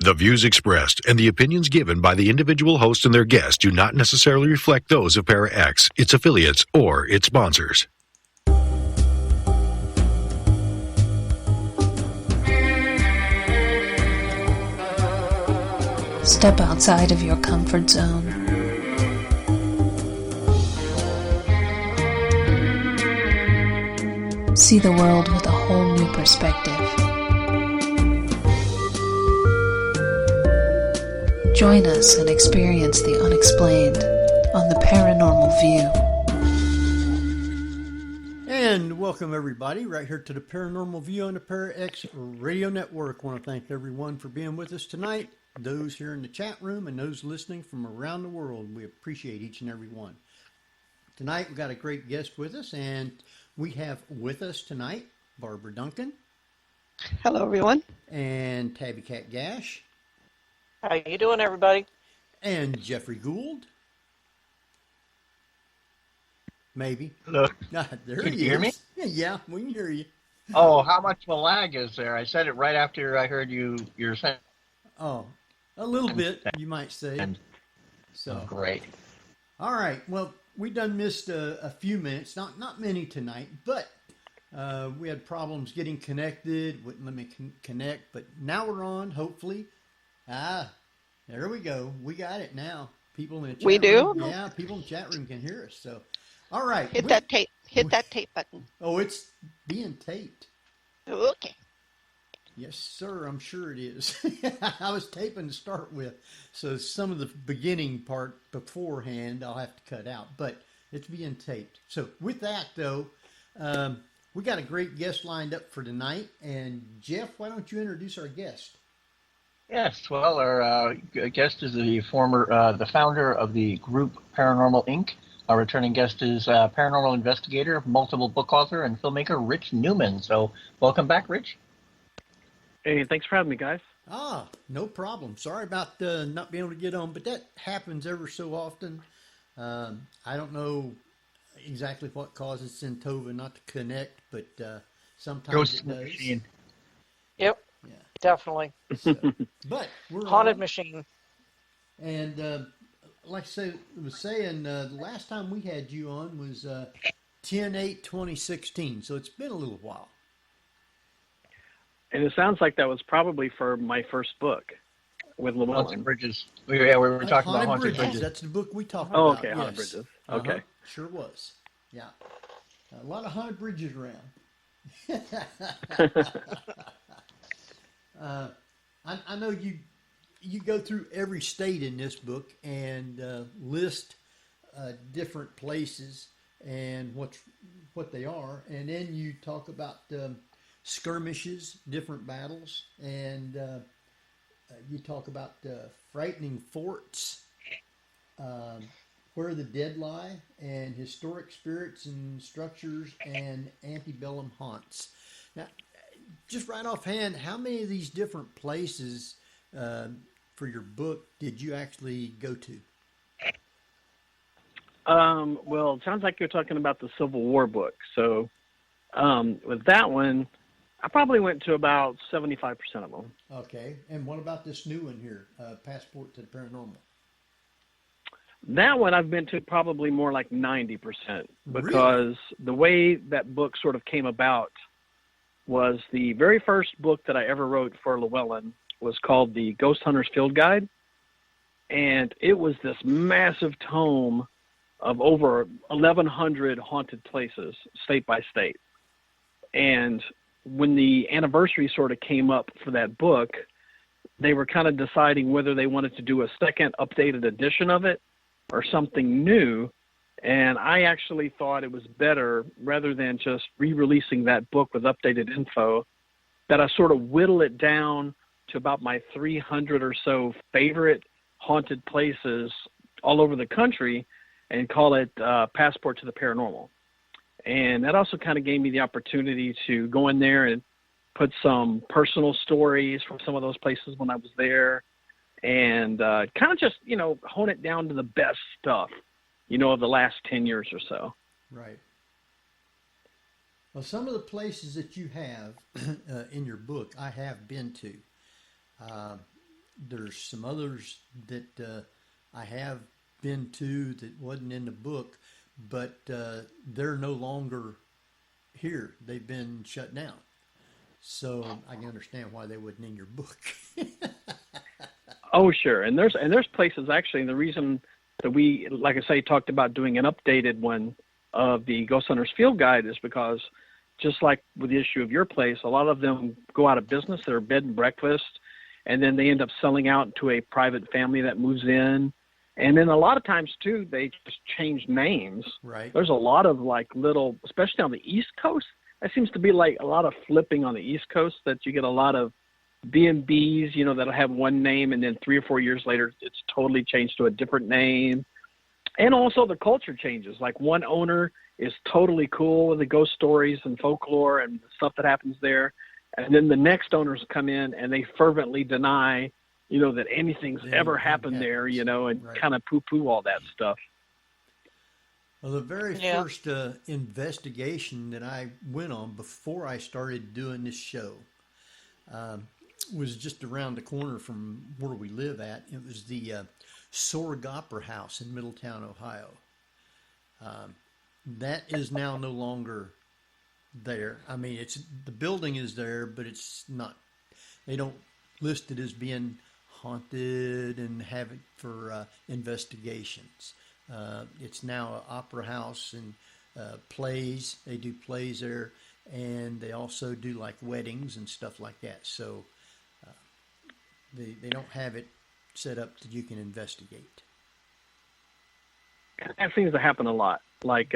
The views expressed and the opinions given by the individual host and their guests do not necessarily reflect those of ParaX, its affiliates, or its sponsors. Step outside of your comfort zone. See the world with a whole new perspective. Join us and experience the unexplained on the Paranormal View. And welcome everybody right here to the Paranormal View on the ParaX Radio Network. I want to thank everyone for being with us tonight. Those here in the chat room and those listening from around the world. We appreciate each and every one. Tonight we've got a great guest with us, and we have with us tonight Barbara Duncan. Hello, everyone. And Tabby Cat Gash. How you doing, everybody? And Jeffrey Gould. Maybe. Hello. There Can he you hear is. me? Yeah, we can hear you. Oh, how much of a lag is there? I said it right after I heard you're saying. Oh, a little bit, you might say. So great. All right. Well, we done missed a few minutes, not many tonight, but we had problems getting connected. Wouldn't let me connect, but now we're on. Hopefully, there we go. We got it now. People in the chat room, yeah, people in the chat room can hear us. So, all right, hit that tape button. Oh, it's being taped. Okay. Yes, sir. I'm sure it is. I was taping to start with, so some of the beginning part beforehand I'll have to cut out, but it's being taped. So with that, though, we got a great guest lined up for tonight. And Jeff, why don't you introduce our guest? Yes. Well, our guest is the founder of the group Paranormal Inc. Our returning guest is paranormal investigator, multiple book author, and filmmaker Rich Newman. So welcome back, Rich. Hey, thanks for having me, guys. No problem. Sorry about not being able to get on, but that happens ever so often. I don't know exactly what causes Centova not to connect, but sometimes it does. Yep. Yeah. Definitely. So, but we're haunted on. machine. And like I was saying, the last time we had you on was 10/8/2016, so it's been a little while. And it sounds like that was probably for my first book with Llewellyn. Haunted Bridges. We were talking about Haunted Bridges. That's the book we talked about. Oh, okay, yes. Haunted Bridges. Okay. Sure was. Yeah. A lot of haunted bridges around. I know you go through every state in this book and list different places and what they are, and then you talk about skirmishes, different battles, and you talk about frightening forts, where the dead lie, and historic spirits and structures, and antebellum haunts. Now, just right offhand, how many of these different places for your book did you actually go to? Well, it sounds like you're talking about the Civil War book. So with that one, I probably went to about 75% of them. Okay. And what about this new one here, Passport to the Paranormal? That one I've been to probably more like 90%, because the way that book sort of came about was the very first book that I ever wrote for Llewellyn was called the Ghost Hunter's Field Guide. And it was this massive tome of over 1,100 haunted places, state by state. And when the anniversary sort of came up for that book, they were kind of deciding whether they wanted to do a second updated edition of it or something new. And I actually thought it was better, rather than just re-releasing that book with updated info, that I sort of whittle it down to about my 300 or so favorite haunted places all over the country and call it Passport to the Paranormal. And that also kind of gave me the opportunity to go in there and put some personal stories from some of those places when I was there, and kind of just, hone it down to the best stuff, of the last 10 years or so. Right. Well, some of the places that you have in your book, I have been to. there's some others that I have been to that wasn't in the book, but they're no longer here. They've been shut down. So I can understand why they wasn't in your book. Oh, sure. And there's places actually, and the reason that we, like I say, talked about doing an updated one of the Ghost Hunters Field Guide is because just like with the issue of your place, a lot of them go out of business. They're bed and breakfast, and then they end up selling out to a private family that moves in. And then a lot of times, too, they just change names. Right. There's a lot of, like, little, especially on the East Coast, there seems to be, like, a lot of flipping on the East Coast that you get a lot of B&Bs, you know, that'll have one name, and then 3 or 4 years later, it's totally changed to a different name. And also the culture changes. Like, one owner is totally cool with the ghost stories and folklore and the stuff that happens there. And then the next owners come in and they fervently deny, you know, that anything's ever happened there, you know, and kind of poo-poo all that stuff. Well, the very first investigation that I went on before I started doing this show was just around the corner from where we live at. It was the Sorg Opera House in Middletown, Ohio. That is now no longer there. I mean, it's the building is there, but it's not. They don't list it as being haunted and have it for investigations. It's now an opera house and plays. They do plays there, and they also do like weddings and stuff like that. So they don't have it set up that you can investigate. That seems to happen a lot. Like,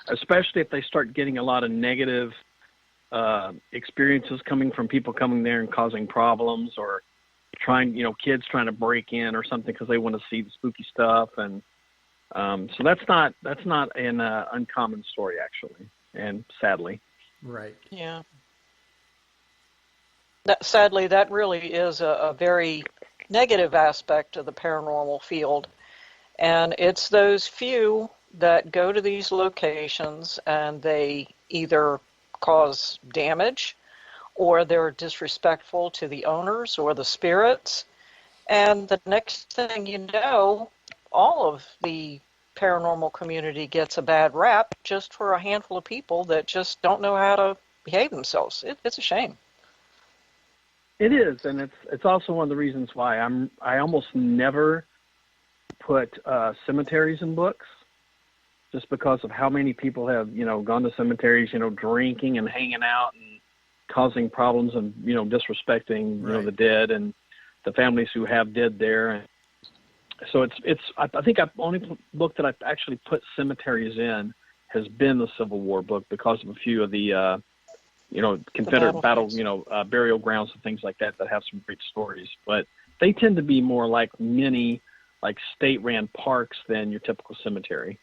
especially if they start getting a lot of negative experiences coming from people coming there and causing problems, or trying, you know, kids trying to break in or something because they want to see the spooky stuff. And so that's not an uncommon story, actually, and sadly. Right. Yeah. Sadly, that really is a very negative aspect of the paranormal field. And it's those few that go to these locations and they either cause damage or they're disrespectful to the owners or the spirits. And the next thing you know, all of the paranormal community gets a bad rap just for a handful of people that just don't know how to behave themselves. It's a shame. It is, and it's also one of the reasons why I almost never put cemeteries in books, just because of how many people have, you know, gone to cemeteries, you know, drinking and hanging out and causing problems and, you know, disrespecting, you know, the dead and the families who have dead there. And so I think the only book that I've actually put cemeteries in has been the Civil War book, because of a few of the you know, Confederate battle, you know, burial grounds and things like that have some great stories. But they tend to be more like mini, like state-ran parks than your typical cemetery.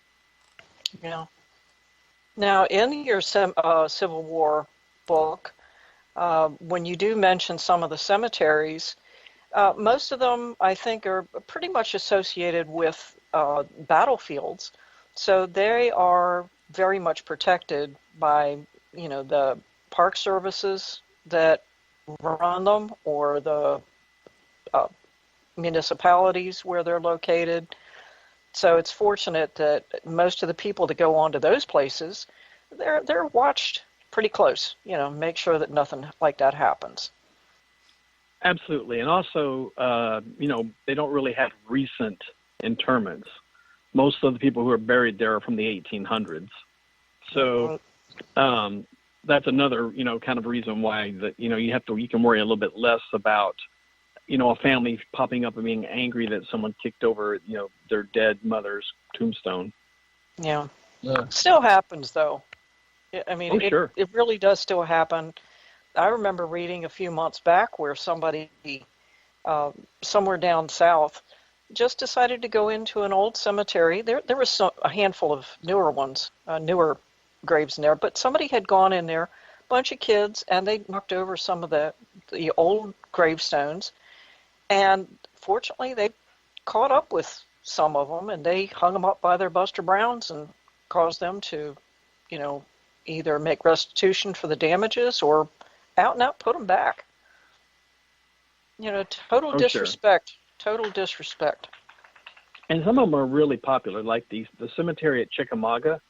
Yeah. Now, in your Civil War book, when you do mention some of the cemeteries, most of them, I think, are pretty much associated with battlefields. So they are very much protected by, you know, the park services that run them, or the municipalities where they're located. So it's fortunate that most of the people that go on to those places, they're watched pretty close, you know, make sure that nothing like that happens. Absolutely. And also, you know, they don't really have recent interments. Most of the people who are buried there are from the 1800s. So that's another, you know, kind of reason why that, you know, you can worry a little bit less about, you know, a family popping up and being angry that someone kicked over, you know, their dead mother's tombstone. Yeah. Still happens, though. I mean, it really does still happen. I remember reading a few months back where somebody somewhere down south just decided to go into an old cemetery. There was a handful of newer ones, newer graves in there, but somebody had gone in there, a bunch of kids, and they knocked over some of the old gravestones. And fortunately, they caught up with some of them, and they hung them up by their Buster Browns and caused them to, you know, either make restitution for the damages or out and out put them back. Total disrespect. Sure. Total disrespect. And some of them are really popular, like the cemetery at Chickamauga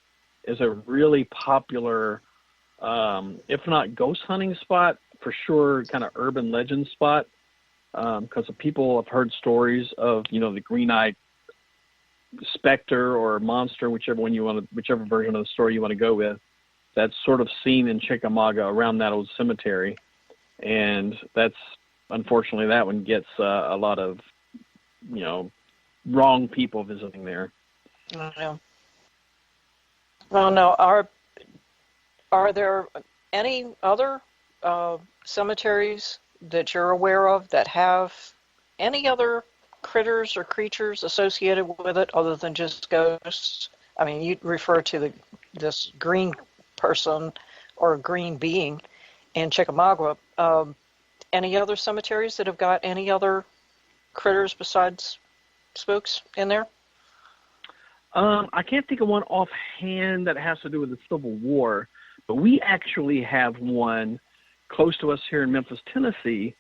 is a really popular, if not ghost hunting spot, for sure kind of urban legend spot, because people have heard stories of, the green-eyed specter or monster, whichever version of the story you want to go with, that's sort of seen in Chickamauga around that old cemetery. And that's, unfortunately, that one gets a lot of, wrong people visiting there. Yeah. Well, no. Are there any other cemeteries that you're aware of that have any other critters or creatures associated with it other than just ghosts? I mean, you refer to this green person or green being in Chickamauga. Any other cemeteries that have got any other critters besides spooks in there? I can't think of one offhand that has to do with the Civil War, but we actually have one close to us here in Memphis, Tennessee,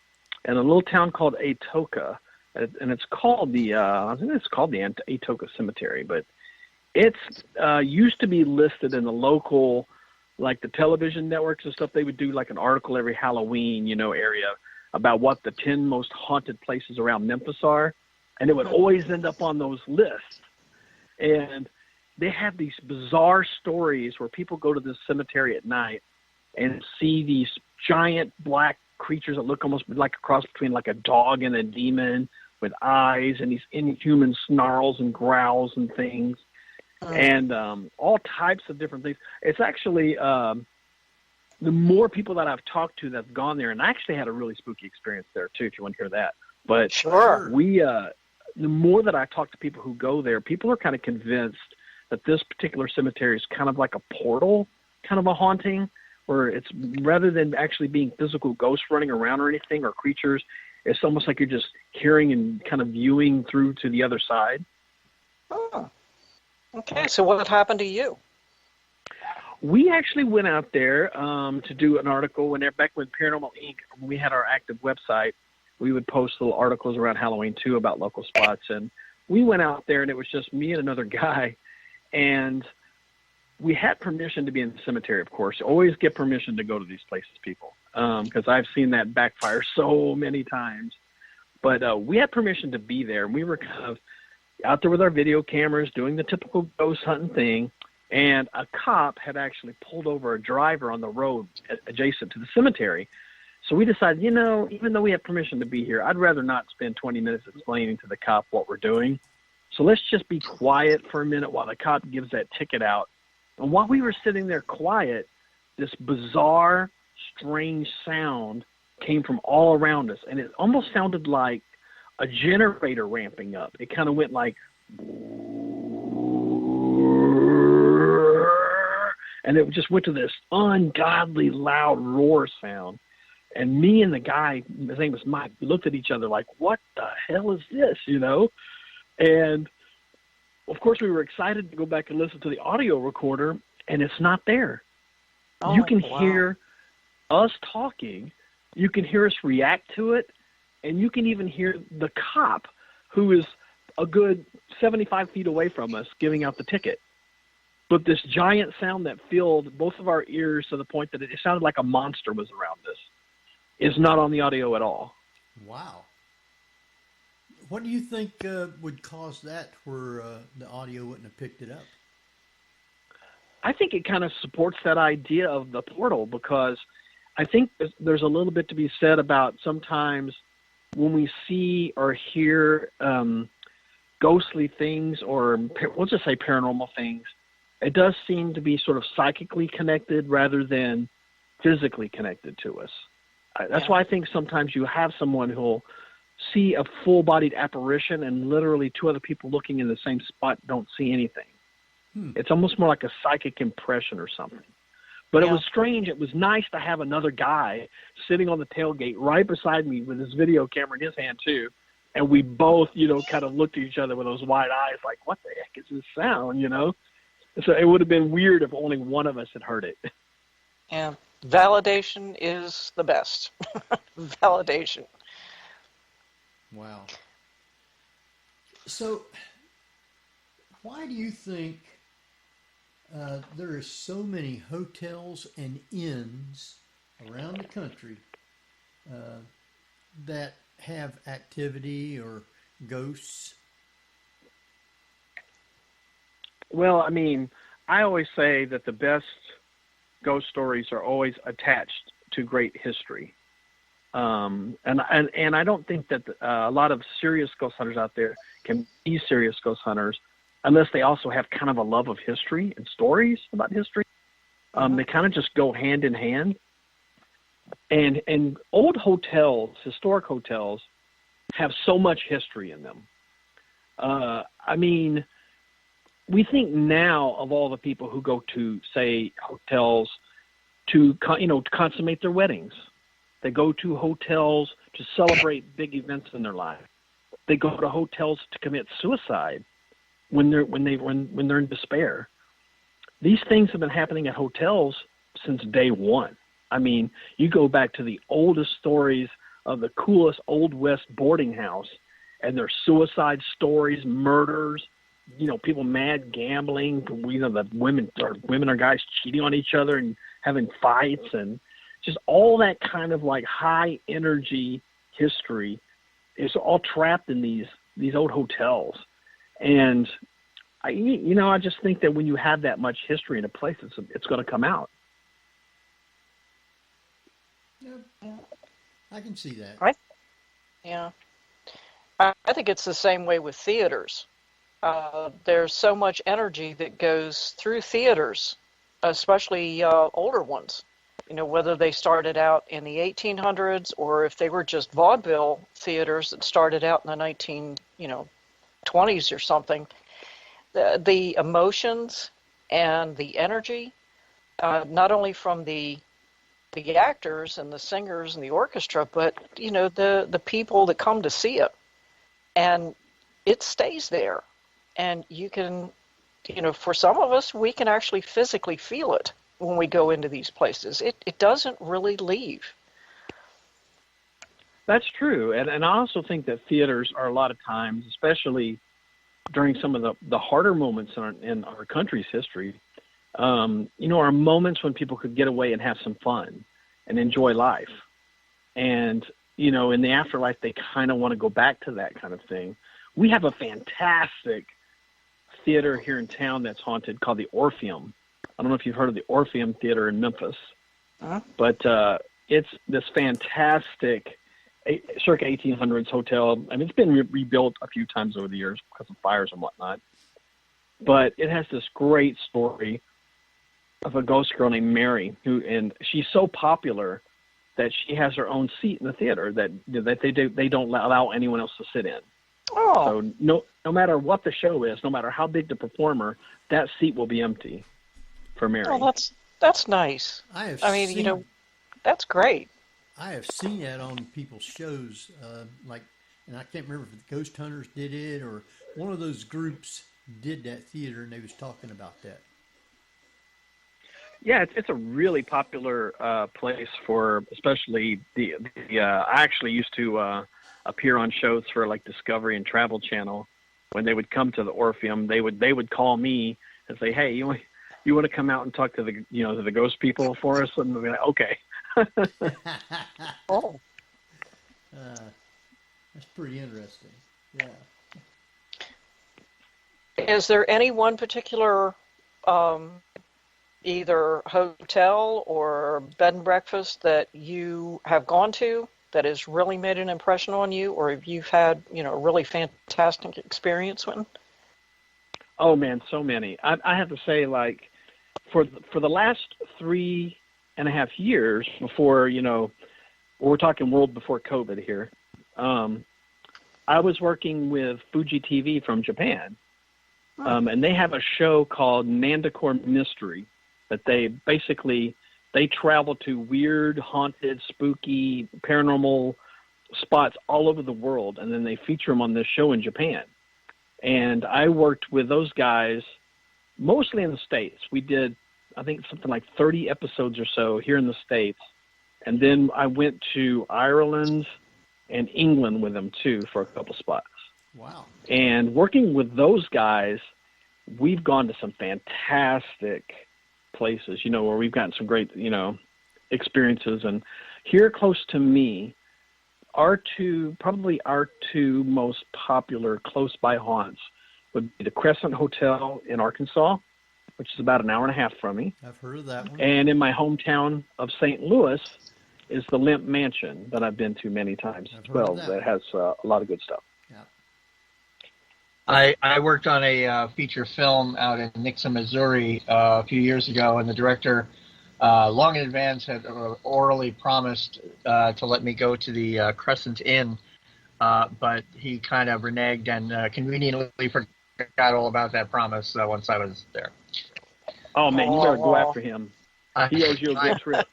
in a little town called Atoca, and it's called the Atoca Cemetery, but it's used to be listed in the local, like the television networks and stuff. They would do like an article every Halloween, area about what the 10 most haunted places around Memphis are, and it would always end up on those lists. And they have these bizarre stories where people go to this cemetery at night and see these giant black creatures that look almost like a cross between like a dog and a demon with eyes and these inhuman snarls and growls and things, and all types of different things. It's actually the more people that I've talked to that have gone there, and I actually had a really spooky experience there too, if you want to hear that. But sure. The more that I talk to people who go there, people are kind of convinced that this particular cemetery is kind of like a portal, kind of a haunting, where it's rather than actually being physical ghosts running around or anything or creatures, it's almost like you're just hearing and kind of viewing through to the other side. Oh. Okay, so what happened to you? We actually went out there to do an article back when Paranormal Inc., when we had our active website, we would post little articles around Halloween too about local spots. And we went out there and it was just me and another guy. And we had permission to be in the cemetery, of course. You always get permission to go to these places, people, because I've seen that backfire so many times. But we had permission to be there. And we were kind of out there with our video cameras doing the typical ghost hunting thing. And a cop had actually pulled over a driver on the road adjacent to the cemetery. So we decided, even though we have permission to be here, I'd rather not spend 20 minutes explaining to the cop what we're doing. So let's just be quiet for a minute while the cop gives that ticket out. And while we were sitting there quiet, this bizarre, strange sound came from all around us. And it almost sounded like a generator ramping up. It kind of went like, and it just went to this ungodly loud roar sound. And me and the guy, his name was Mike, we looked at each other like, what the hell is this, And, of course, we were excited to go back and listen to the audio recorder, and it's not there. Oh, you can wow. hear us talking. You can hear us react to it, and you can even hear the cop, who is a good 75 feet away from us, giving out the ticket. But this giant sound that filled both of our ears to the point that it sounded like a monster was around us is not on the audio at all. Wow. What do you think would cause that where the audio wouldn't have picked it up? I think it kind of supports that idea of the portal, because I think there's a little bit to be said about sometimes when we see or hear ghostly things, or we'll just say paranormal things, it does seem to be sort of psychically connected rather than physically connected to us. That's why I think sometimes you have someone who'll see a full-bodied apparition and literally two other people looking in the same spot don't see anything. It's almost more like a psychic impression or something. But it was strange. It was nice to have another guy sitting on the tailgate right beside me with his video camera in his hand too. And we both, kind of looked at each other with those wide eyes like, what the heck is this sound, So it would have been weird if only one of us had heard it. Yeah. Validation is the best. Validation. Wow. So, why do you think there are so many hotels and inns around the country that have activity or ghosts? Well, I mean, I always say that the best ghost stories are always attached to great history. And I don't think that a lot of serious ghost hunters out there can be serious ghost hunters unless they also have kind of a love of history and stories about history. They kind of just go hand in hand. And old hotels, historic hotels, have so much history in them. I mean, we think now of all the people who go to, say, hotels to consummate their weddings. They go to hotels to celebrate big events in their life. They go to hotels to commit suicide when they're in despair. These things have been happening at hotels since day one. I mean, you go back to the oldest stories of the coolest Old West boarding house, and there's suicide stories, murders, people mad gambling, the women or guys cheating on each other and having fights, and just all that kind of like high energy history is all trapped in these old hotels. And I just think that when you have that much history in a place, it's going to come out. Yeah, I can see that. I think it's the same way with theaters. There's so much energy that goes through theaters, especially older ones. Whether they started out in the 1800s or if they were just vaudeville theaters that started out in the 1920s or something. The emotions and the energy, not only from the actors and the singers and the orchestra, but the people that come to see it, and it stays there. And you can, for some of us, we can actually physically feel it when we go into these places. It doesn't really leave. That's true. And I also think that theaters are a lot of times, especially during some of the harder moments in our country's history, are moments when people could get away and have some fun and enjoy life. And, in the afterlife, they kind of want to go back to that kind of thing. We have a fantastic theater here in town that's haunted called the Orpheum. I don't know if you've heard of the Orpheum Theater in Memphis, but it's this fantastic circa 1800s hotel. I mean, it's been rebuilt a few times over the years because of fires and whatnot. But it has this great story of a ghost girl named Mary, and she's so popular that she has her own seat in the theater that they don't allow anyone else to sit in. Oh. So no matter what the show is, no matter how big the performer, that seat will be empty for Mary. Oh, that's nice. That's great. I have seen that on people's shows, and I can't remember if the Ghost Hunters did it or one of those groups did that theater, and they was talking about that. Yeah, it's a really popular place for, especially I actually used to appear on shows for like Discovery and Travel Channel. When they would come to the Orpheum, they would call me and say, "Hey, you want to come out and talk to the ghost people for us?" And we'd be like, "Okay." Oh, that's pretty interesting. Yeah. Is there any one particular either hotel or bed and breakfast that you have gone to that has really made an impression on you, or if you've had a really fantastic experience with? Oh man, so many. I have to say, like, for the last 3.5 years before, we're talking world before COVID here, I was working with Fuji TV from Japan, and they have a show called Nandakor Mystery that they travel to weird, haunted, spooky, paranormal spots all over the world, and then they feature them on this show in Japan. And I worked with those guys mostly in the States. We did, I think, something like 30 episodes or so here in the States. And then I went to Ireland and England with them too for a couple spots. Wow. And working with those guys, we've gone to some fantastic places, where we've gotten some great, experiences. And here close to me, probably our two most popular close by haunts would be the Crescent Hotel in Arkansas, which is about an hour and a half from me. I've heard of that one. And in my hometown of St. Louis is the Limp Mansion that I've been to many times as well. That has a lot of good stuff. Yeah. I worked on a feature film out in Nixa, Missouri a few years ago, and the director, long in advance, had orally promised to let me go to the Crescent Inn, but he kind of reneged and conveniently forgot all about that promise once I was there. Oh, man, you better go after him. He owes you a good trip.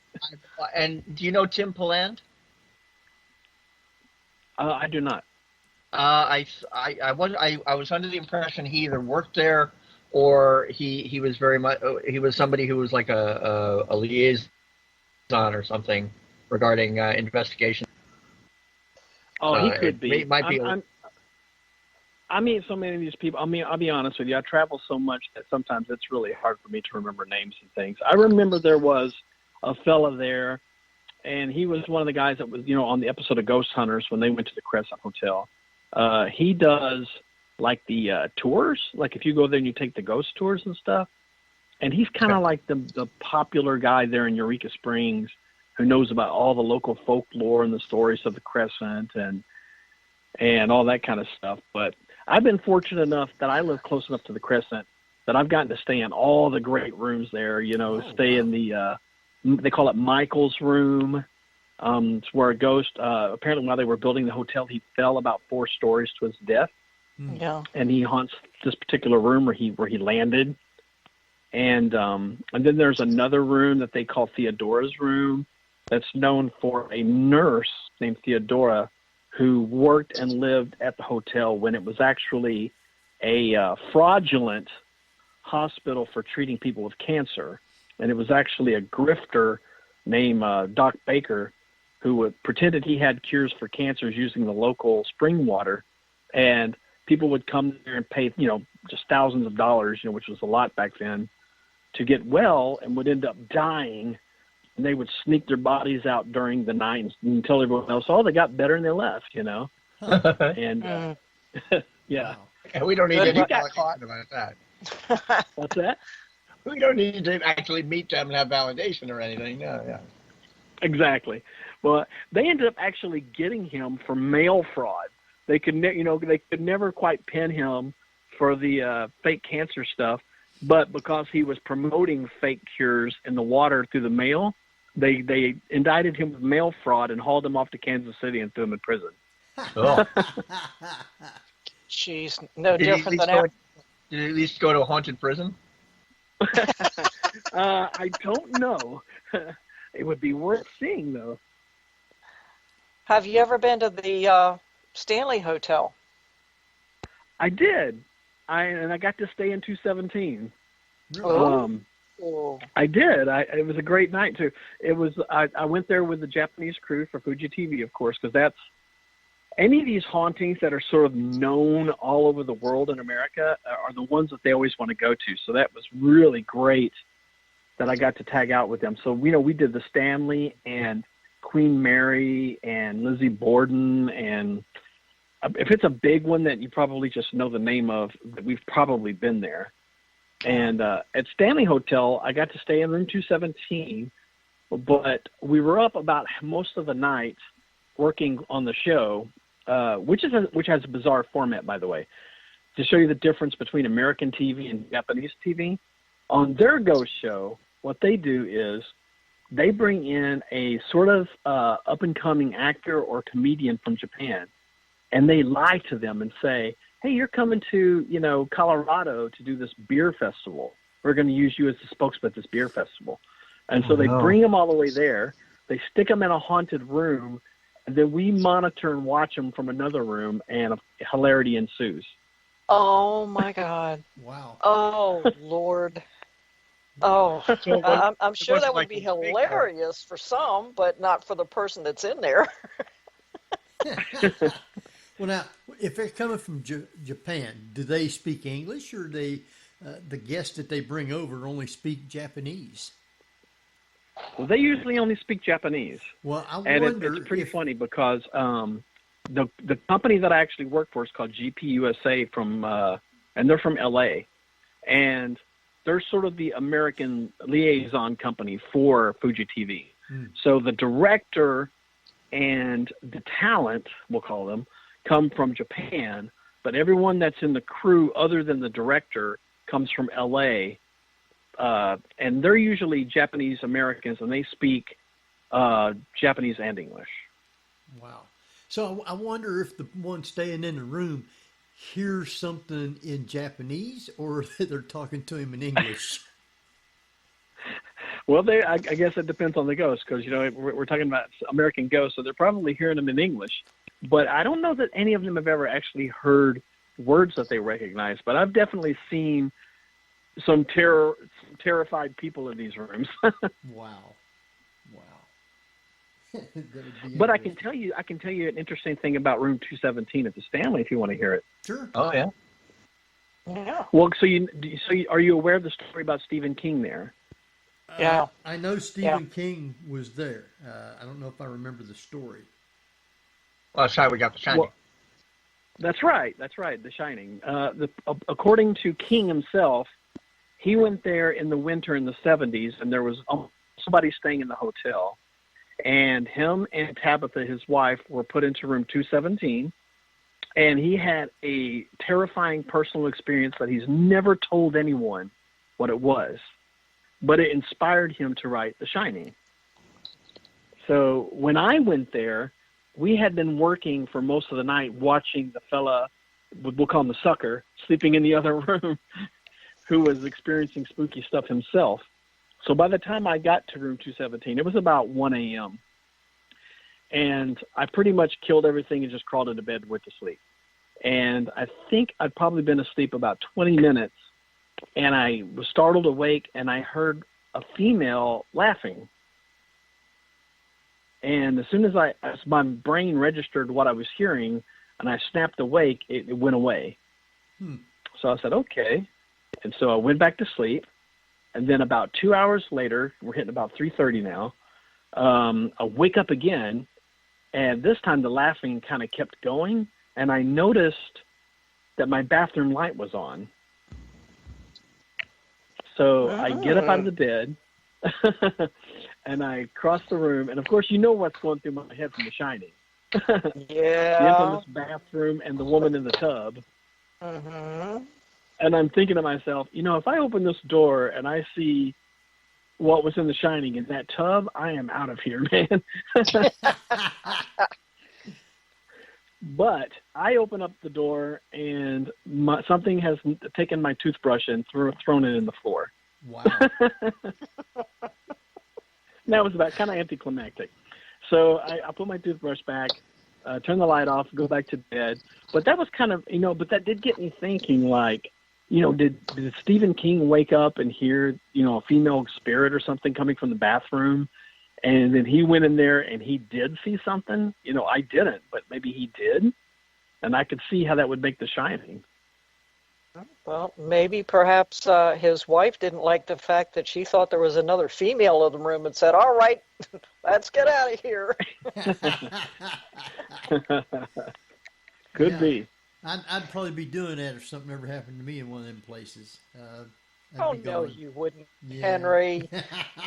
And do you know Tim Pilland? I do not. I was under the impression he either worked there or he was very much he was somebody who was like a liaison or something regarding investigation. Oh, he could be. Might be. I meet so many of these people. I mean, I'll be honest with you. I travel so much that sometimes it's really hard for me to remember names and things. I remember there was a fella there, and he was one of the guys that was, on the episode of Ghost Hunters when they went to the Crescent Hotel. He does like the tours, like if you go there and you take the ghost tours and stuff. And he's kind of like the popular guy there in Eureka Springs who knows about all the local folklore and the stories of the Crescent and all that kind of stuff. But I've been fortunate enough that I live close enough to the Crescent that I've gotten to stay in all the great rooms there, stay in the, they call it Michael's room. It's where a ghost, apparently while they were building the hotel, he fell about 4 stories to his death. Yeah. And he haunts this particular room where he landed. And then there's another room that they call Theodora's room that's known for a nurse named Theodora who worked and lived at the hotel when it was actually a fraudulent hospital for treating people with cancer. And it was actually a grifter named Doc Baker who pretended he had cures for cancers using the local spring water. And people would come there and pay, just thousands of dollars, which was a lot back then, to get well, and would end up dying. And they would sneak their bodies out during the night and tell everyone else, oh, they got better and they left, And, yeah. And we don't need any got caught about that. What's that? We don't need to actually meet them and have validation or anything. No, yeah. Exactly. Well, they ended up actually getting him for mail fraud. They could, they could never quite pin him for the fake cancer stuff, but because he was promoting fake cures in the water through the mail, they indicted him with mail fraud and hauled him off to Kansas City and threw him in prison. Oh. Jeez, no different than did he at least go to a haunted prison? I don't know. It would be worth seeing, though. Have you ever been to the Stanley Hotel? I did. I got to stay in 217. I did. It was a great night too. It was. I went there with the Japanese crew for Fuji TV, of course, because that's any of these hauntings that are sort of known all over the world in America are the ones that they always want to go to. So that was really great that I got to tag out with them. So we did the Stanley and Queen Mary and Lizzie Borden, and if it's a big one that you probably just know the name of, we've probably been there. And at Stanley Hotel, I got to stay in room 217, but we were up about most of the night working on the show, which has a bizarre format, by the way, to show you the difference between American TV and Japanese TV. On their ghost show, what they do is they bring in a sort of up-and-coming actor or comedian from Japan, and they lie to them and say, hey, you're coming to, Colorado to do this beer festival. We're going to use you as the spokesman at this beer festival. And so they bring them all the way there. They stick them in a haunted room, and then we monitor and watch them from another room, and hilarity ensues. Oh, my God. Wow. Oh, Lord. Oh, I'm sure that would be hilarious for some, but not for the person that's in there. Well, now, if they're coming from Japan, do they speak English, or they the guests that they bring over only speak Japanese? Well, they usually only speak Japanese. Well, I and wonder it's pretty funny because the company that I actually work for is called GPUSA and they're from LA, and they're sort of the American liaison company for Fuji TV. So the director and the talent, we'll call them, come from Japan, but everyone that's in the crew other than the director comes from LA, and they're usually Japanese Americans, and they speak Japanese and English. Wow. So I wonder if the one staying in the room hears something in Japanese, or they're talking to him in English. Well, I guess it depends on the ghost, because we're talking about American ghosts, so they're probably hearing them in English. But I don't know that any of them have ever actually heard words that they recognize. But I've definitely seen some terrified people in these rooms. Wow. But I can tell you an interesting thing about room 217 at the Stanley, if you want to hear it. Sure. Oh yeah. Yeah. Well, so are you aware of the story about Stephen King there? Yeah. I know Stephen King was there. I don't know if I remember the story. Well, that's how we got The Shining. Well, that's right. The Shining. According to King himself, he went there in the winter in the 70s, and there was somebody staying in the hotel. And him and Tabitha, his wife, were put into room 217, and he had a terrifying personal experience that he's never told anyone what it was, but it inspired him to write The Shining. So when I went there, we had been working for most of the night watching the fella, we'll call him the sucker, sleeping in the other room, who was experiencing spooky stuff himself. So by the time I got to room 217, it was about 1 a.m. And I pretty much killed everything and just crawled into bed and went to sleep. And I think I'd probably been asleep about 20 minutes, and I was startled awake, and I heard a female laughing. And as soon as my brain registered what I was hearing, and I snapped awake, it went away. So I said, okay. And so I went back to sleep. And then about 2 hours later, we're hitting about 3:30 now, I wake up again, and this time the laughing kind of kept going, and I noticed that my bathroom light was on. So I get up out of the bed, and I cross the room, and of course you know what's going through my head from The Shining. Yeah. The infamous bathroom and the woman in the tub. Mm-hmm. And I'm thinking to myself, if I open this door and I see what was in The Shining in that tub, I am out of here, man. But I open up the door, and something has taken my toothbrush and thrown it in the floor. Wow. That was about kind of anticlimactic. So I put my toothbrush back, turn the light off, go back to bed. But that was kind of, but that did get me thinking, like, did Stephen King wake up and hear, a female spirit or something coming from the bathroom? And then he went in there and he did see something? I didn't, but maybe he did. And I could see how that would make The Shining. Well, maybe perhaps his wife didn't like the fact that she thought there was another female in the room and said, all right, let's get out of here. Could be. I'd probably be doing that if something ever happened to me in one of them places. Oh, no, you wouldn't, Henry.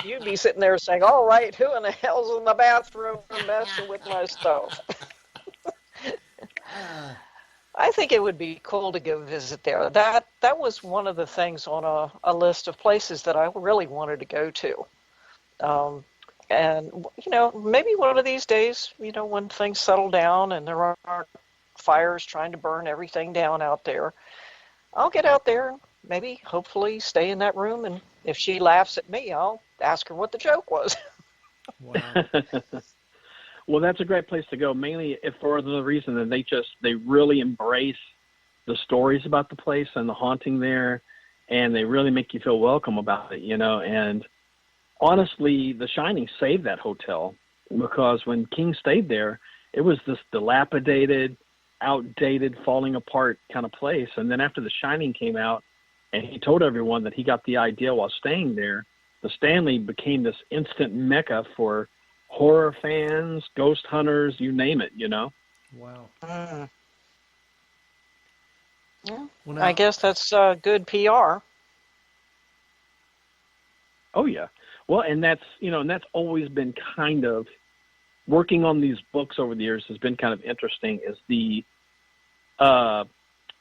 You'd be sitting there saying, all right, who in the hell's in the bathroom messing with my stuff? I think it would be cool to go visit there. That was one of the things on a list of places that I really wanted to go to. And, maybe one of these days, when things settle down and there aren't fires trying to burn everything down out there, I'll get out there and maybe, hopefully, stay in that room. And if she laughs at me, I'll ask her what the joke was. Wow. Well, that's a great place to go, mainly if for the reason that they really embrace the stories about the place and the haunting there, and they really make you feel welcome about it, and honestly, The Shining saved that hotel, because when King stayed there, it was this dilapidated, outdated, falling apart kind of place. And then after The Shining came out, and he told everyone that he got the idea while staying there, the Stanley became this instant mecca for horror fans, ghost hunters, you name it, you know? Wow. Yeah. Well, I guess that's good PR. Oh, yeah. Well, and that's always been kind of, working on these books over the years has been kind of interesting, is the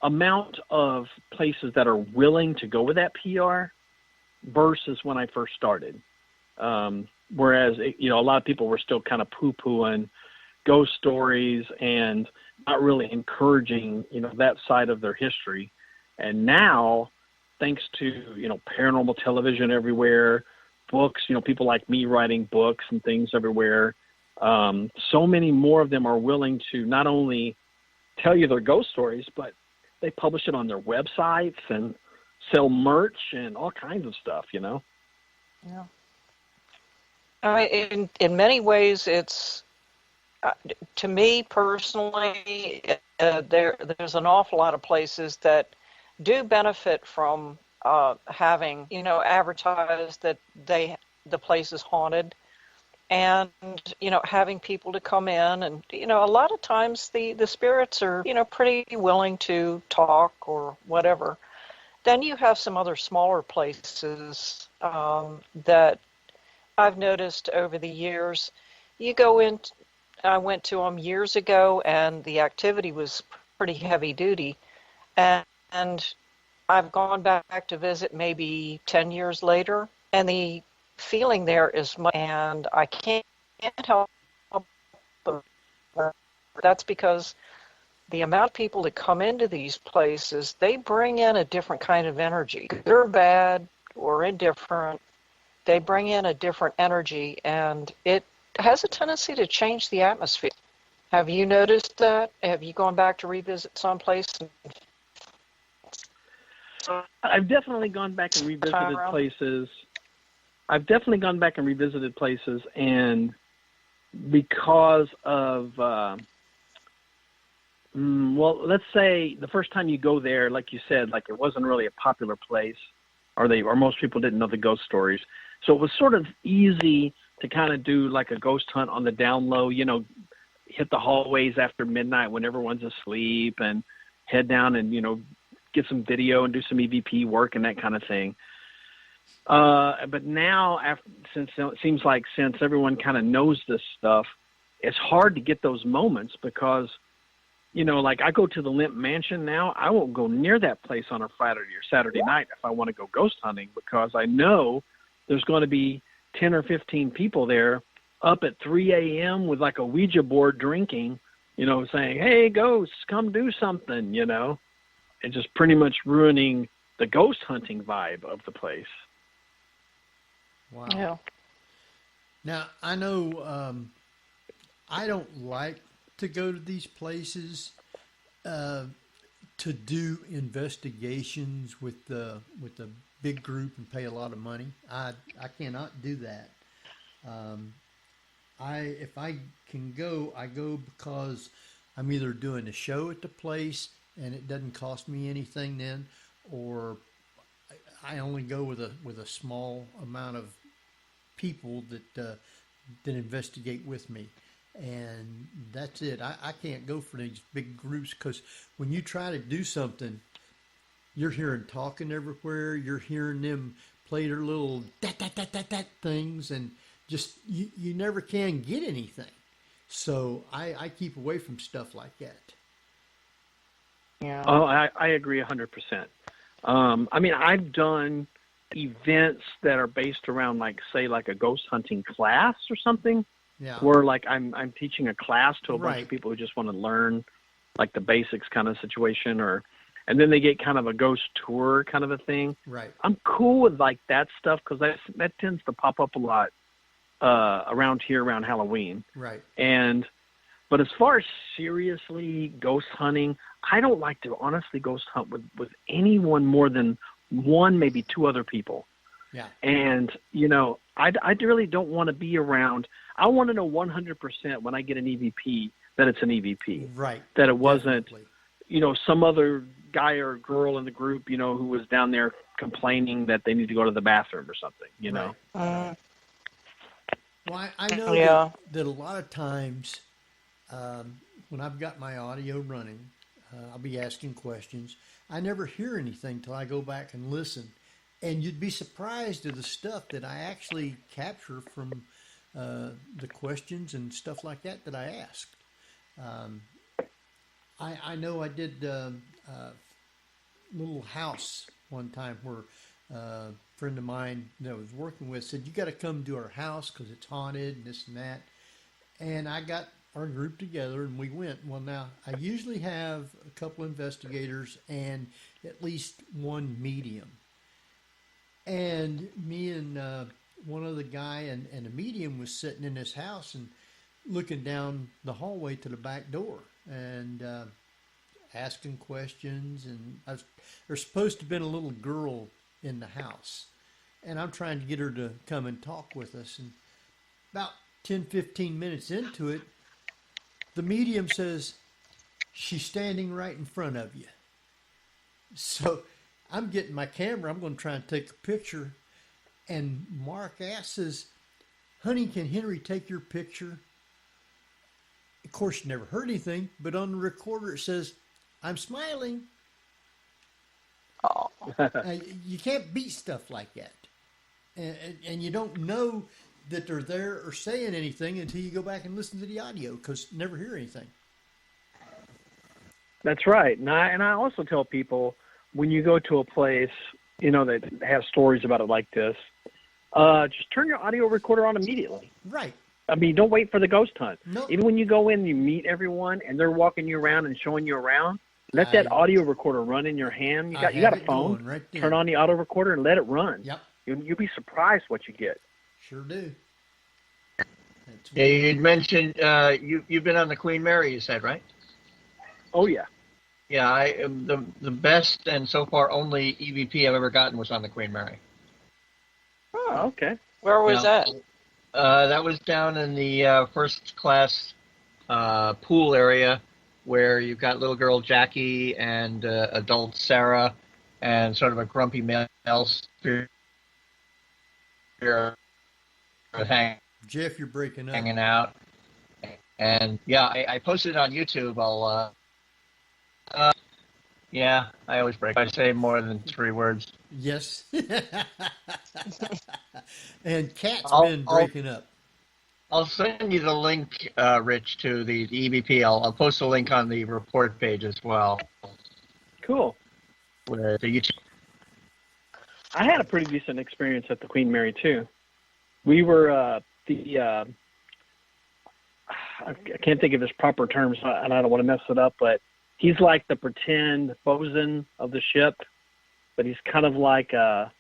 amount of places that are willing to go with that PR versus when I first started. Whereas, a lot of people were still kind of poo-pooing ghost stories and not really encouraging, that side of their history. And now, thanks to, paranormal television everywhere, books, people like me writing books and things everywhere, so many more of them are willing to not only tell you their ghost stories, but they publish it on their websites and sell merch and all kinds of stuff, Yeah. In many ways, it's, to me personally, there's an awful lot of places that do benefit from having, advertised that the place is haunted, and, having people to come in, and, a lot of times the spirits are, pretty willing to talk or whatever. Then you have some other smaller places that I've noticed over the years. You go in, I went to them years ago, and the activity was pretty heavy duty, and I've gone back to visit maybe 10 years later, and the feeling there is much, and I can't help but that's because the amount of people that come into these places, they bring in a different kind of energy, good or bad or indifferent. They bring in a different energy, and it has a tendency to change the atmosphere. Have you noticed that? Have you gone back to revisit some place? I've definitely gone back and revisited places. And because of, let's say the first time you go there, like you said, like it wasn't really a popular place, or most people didn't know the ghost stories. So it was sort of easy to kind of do like a ghost hunt on the down low, hit the hallways after midnight when everyone's asleep, and head down and, get some video and do some EVP work and that kind of thing. But now, since everyone kind of knows this stuff, it's hard to get those moments because, like I go to the Limp Mansion now, I won't go near that place on a Friday or Saturday night if I want to go ghost hunting, because I know there's going to be 10 or 15 people there up at 3 a.m. with like a Ouija board drinking, saying, hey, ghosts, come do something, and just pretty much ruining the ghost hunting vibe of the place. Wow. Yeah. Now, I know I don't like to go to these places to do investigations with the big group and pay a lot of money. I cannot do that. If I can go, I go because I'm either doing a show at the place and it doesn't cost me anything then, or I only go with a small amount of people that investigate with me, and that's it. I can't go for these big groups, because when you try to do something, you're hearing talking everywhere. You're hearing them play their little that things, and just you never can get anything. So I keep away from stuff like that. Yeah. Oh, I agree 100%. I mean, I've done events that are based around, like, say, like a ghost hunting class or something, where like I'm teaching a class to a bunch of people who just want to learn like the basics kind of situation, and then they get kind of a ghost tour kind of a thing. Right. I'm cool with like that stuff, because that tends to pop up a lot around here around Halloween. Right. But as far as seriously ghost hunting, I don't like to honestly ghost hunt with anyone more than one, maybe two other people. Yeah. And, I really don't want to be around. I want to know 100% when I get an EVP that it's an EVP. Right. That it wasn't, definitely. Some other guy or girl in the group, who was down there complaining that they need to go to the bathroom or something, know. Right. Well, I know that a lot of times when I've got my audio running, I'll be asking questions. I never hear anything till I go back and listen. And you'd be surprised at the stuff that I actually capture from the questions and stuff like that I asked. I know I did a little house one time where a friend of mine that I was working with said, you got to come to our house because it's haunted and this and that. And I got our group together and we went. Well, now I usually have a couple investigators and at least one medium. And me and one other guy and a medium was sitting in this house and looking down the hallway to the back door and asking questions. And there's supposed to have been a little girl in the house. And I'm trying to get her to come and talk with us. And about 10, 15 minutes into it, the medium says, she's standing right in front of you. So I'm getting my camera. I'm going to try and take a picture. And Mark asks, honey, can Henry take your picture? Of course, you never heard anything, but on the recorder it says, I'm smiling. Oh. You can't beat stuff like that. And you don't know that they're there or saying anything until you go back and listen to the audio because you never hear anything. That's right. And I also tell people, when you go to a place, that has stories about it like this, just turn your audio recorder on immediately. Right. I mean, don't wait for the ghost hunt. Nope. Even when you go in, you meet everyone, and they're walking you around and showing you around. Let that audio recorder run in your hand. You got a phone. Right there. Turn on the audio recorder and let it run. Yep. You'll be surprised what you get. Sure do. Yeah, you'd mentioned you've been on the Queen Mary, you said, right? Oh yeah. Yeah, the best and so far only EVP I've ever gotten was on the Queen Mary. Oh, okay. Where was that? That was down in the first class pool area where you've got little girl Jackie and adult Sarah and sort of a grumpy male spirit Jeff, you're breaking up. hanging out. And yeah, I posted it on YouTube. Yeah, I always break. I say more than 3 words. Yes. And Cat's been breaking up. I'll send you the link, Rich, to the EVP. I'll post a link on the report page as well. Cool. With the YouTube. I had a pretty decent experience at the Queen Mary too. We were I can't think of his proper terms, and I don't want to mess it up, but he's like the pretend bosun of the ship, but he's kind of like I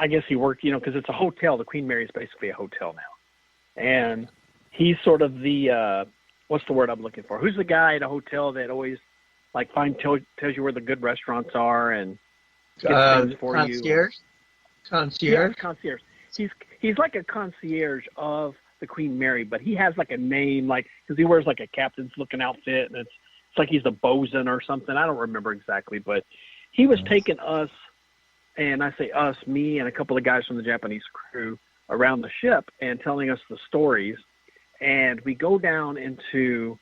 guess he worked, because it's a hotel. The Queen Mary is basically a hotel now, and he's sort of the what's the word I'm looking for? Who's the guy at a hotel that always tells you where the good restaurants are and gets things for concierge? you? Concierge. Yeah, concierge. He's like a concierge of the Queen Mary, but he has like a name, because he wears like a captain's looking outfit, and it's like he's the bosun or something. I don't remember exactly, but he was taking us, and I say us, me and a couple of guys from the Japanese crew around the ship and telling us the stories. And we go down into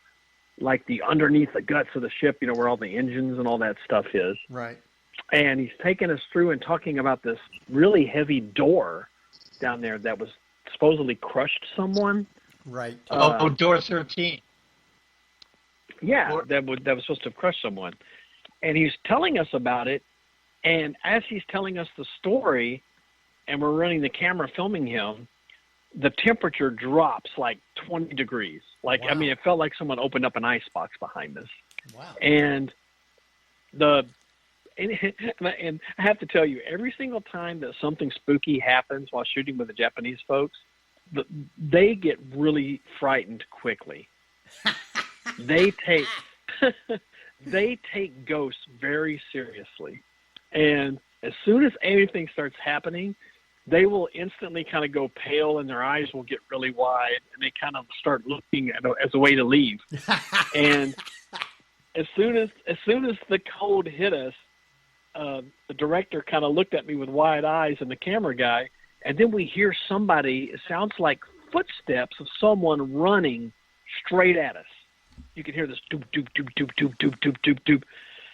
like the underneath the guts of the ship, where all the engines and all that stuff is. Right. And he's taking us through and talking about this really heavy door down there that was supposedly crushed someone. Right. Door 13. Yeah, that was supposed to have crushed someone. And he's telling us about it, and as he's telling us the story, and we're running the camera filming him, the temperature drops like 20 degrees. Wow. I mean, it felt like someone opened up an icebox behind us. Wow. And and I have to tell you, every single time that something spooky happens while shooting with the Japanese folks, they get really frightened quickly. They take ghosts very seriously, and as soon as anything starts happening, they will instantly kind of go pale and their eyes will get really wide, and they kind of start looking as a way to leave. And as soon as the code hit us, the director kind of looked at me with wide eyes, and the camera guy, and then we hear somebody. It sounds like footsteps of someone running straight at us. You can hear this doop doop doop doop doop doop doop doop doop,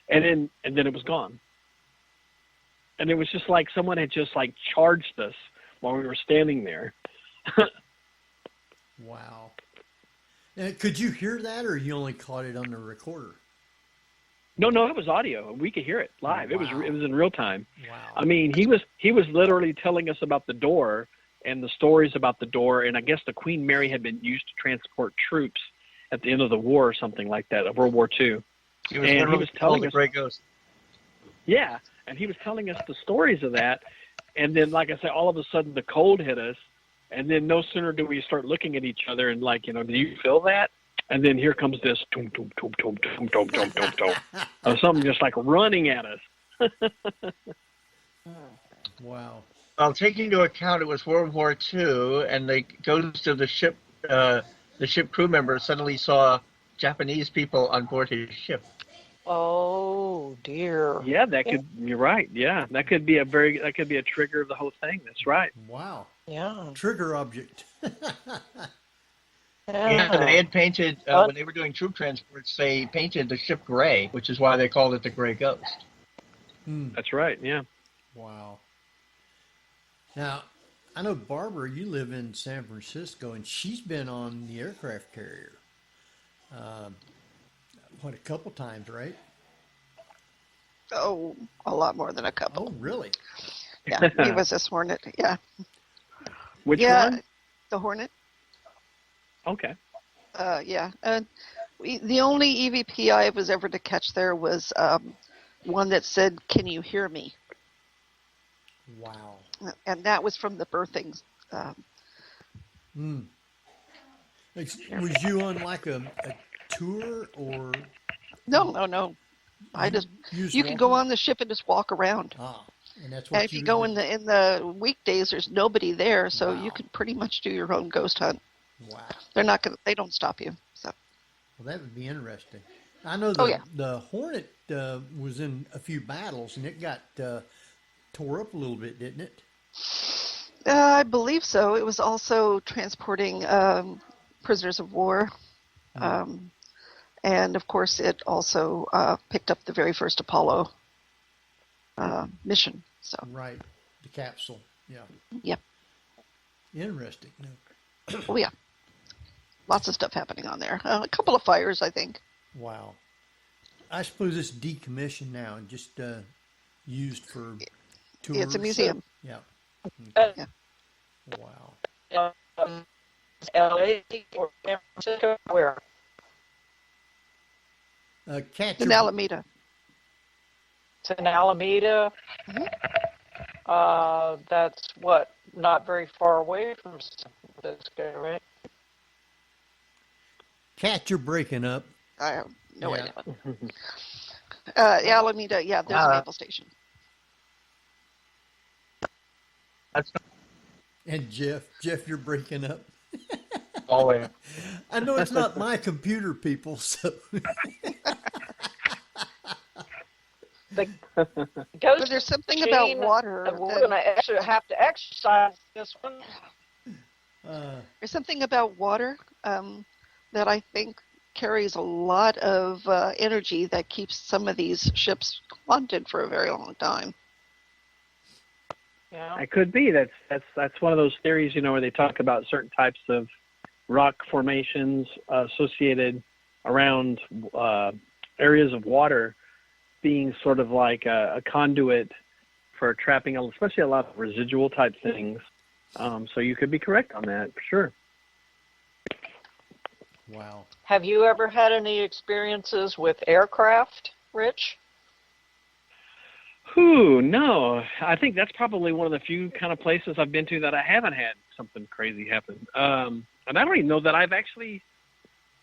and then it was gone. And it was just like someone had just like charged us while we were standing there. Wow. Now, could you hear that, or you only caught it on the recorder? No, it was audio. We could hear it live. Wow. It was in real time. Wow. I mean, he was literally telling us about the door and the stories about the door, and I guess the Queen Mary had been used to transport troops at the end of the war or something like that, of World War II. He was telling us the Grey Ghost. Yeah, and he was telling us the stories of that, and then, like I said, all of a sudden the cold hit us, and then no sooner do we start looking at each other and like, do you feel that? And then here comes this toom, toom, toom, toom, toom, toom, toom, toom, toom. Something just like running at us. Wow. Well, taking into account it was World War II, and the ghost of the ship crew member suddenly saw Japanese people on board his ship. Oh dear. Yeah, you're right. Yeah, that could be a trigger of the whole thing. That's right. Wow. Yeah. Trigger object. Yeah, they had painted, when they were doing troop transports, they painted the ship gray, which is why they called it the Grey Ghost. That's right, yeah. Wow. Now, I know, Barbara, you live in San Francisco, and she's been on the aircraft carrier. A couple times, right? Oh, a lot more than a couple. Oh, really? Yeah, he was this Hornet. Yeah. Which one? The Hornet. Okay. Yeah. The only EVP I was ever to catch there was one that said, "Can you hear me?" Wow. And that was from the birthing. Was you on like a tour or? No. You can go on the ship and just walk around. And that's what. And if you go in the weekdays, there's nobody there, so you can pretty much do your own ghost hunt. Wow. They don't stop you. So. Well, that would be interesting. I know the Hornet was in a few battles, and it got tore up a little bit, didn't it? I believe so. It was also transporting prisoners of war. And, of course, it also picked up the very first Apollo mission. So. Right. The capsule. Yeah. Yep. Interesting. Oh, yeah. Lots of stuff happening on there. A couple of fires, I think. Wow. I suppose it's decommissioned now and just used for tours. It's a museum. Yeah. Yeah. Wow. LA or San Francisco? Where? In Alameda. It's in Alameda. Mm-hmm. That's not very far away from San Francisco, right? Cat, you're breaking up. I have no idea. Alameda, yeah, there's a naval station. And Jeff, you're breaking up. Always. I know it's not my computer, people, so. But there's something about water. We're going to actually have to exercise this one. There's something about water that I think carries a lot of energy that keeps some of these ships haunted for a very long time. Yeah. It could be. That's one of those theories, where they talk about certain types of rock formations associated around areas of water being sort of like a conduit for trapping, especially a lot of residual type things. So you could be correct on that, for sure. Wow. Have you ever had any experiences with aircraft, Rich? No. I think that's probably one of the few kind of places I've been to that I haven't had something crazy happen. And I don't even know that I've actually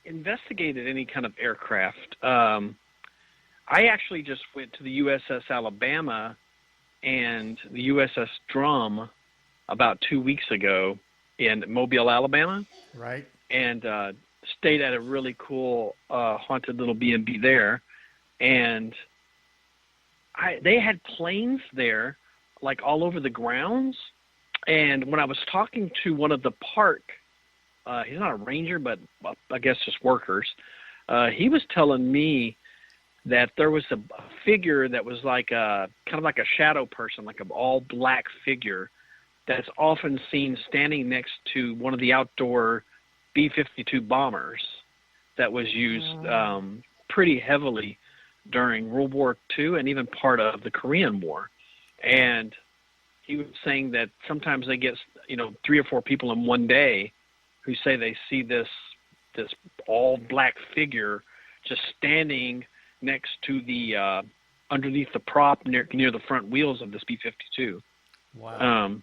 investigated any kind of aircraft. I actually just went to the USS Alabama and the USS Drum about 2 weeks ago in Mobile, Alabama. Right. And stayed at a really cool haunted little B&B there. And they had planes there, like all over the grounds. And when I was talking to one of the park, he's not a ranger, but I guess just workers, he was telling me that there was a figure that was like kind of like a shadow person, like an all black figure that's often seen standing next to one of the outdoor B-52 bombers that was used pretty heavily during World War II and even part of the Korean War. And he was saying that sometimes they get, 3 or 4 people in one day who say they see this all black figure just standing next to the underneath the prop near the front wheels of this B-52. Wow.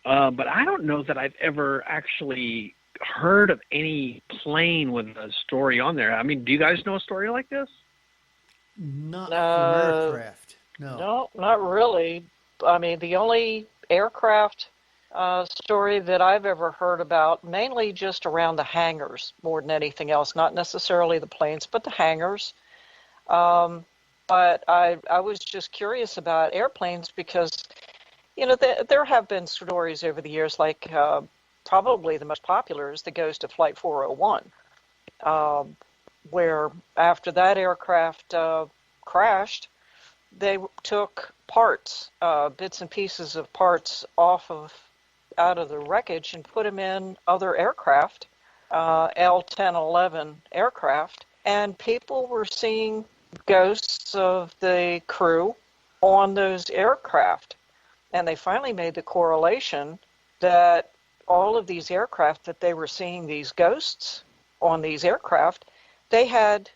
But I don't know that I've ever actually heard of any plane with a story on there. I mean, do you guys know a story like this? Not from aircraft. No, not really. I mean, the only aircraft story that I've ever heard about, mainly just around the hangars more than anything else, not necessarily the planes, but the hangars. But I was just curious about airplanes because, there have been stories over the years, like probably the most popular is the ghost of Flight 401, where after that aircraft crashed, they took parts, bits and pieces of parts out of the wreckage and put them in other aircraft, L-1011 aircraft, and people were seeing ghosts of the crew on those aircraft. And they finally made the correlation that all of these aircraft that they were seeing these ghosts on these aircraft, they had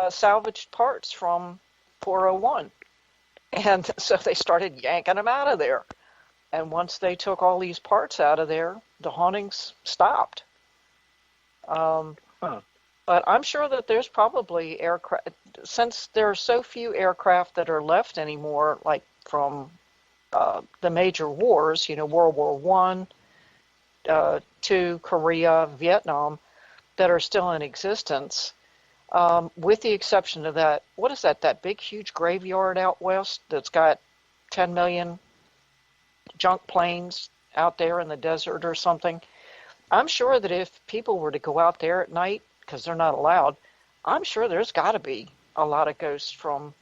salvaged parts from 401. And so they started yanking them out of there. And once they took all these parts out of there, the hauntings stopped. But I'm sure that there's probably aircraft, since there are so few aircraft that are left anymore, like from the major wars, World War I, II, Korea, Vietnam, that are still in existence, with the exception of that, what is that big, huge graveyard out west that's got 10 million junk planes out there in the desert or something? I'm sure that if people were to go out there at night, because they're not allowed, I'm sure there's got to be a lot of ghosts from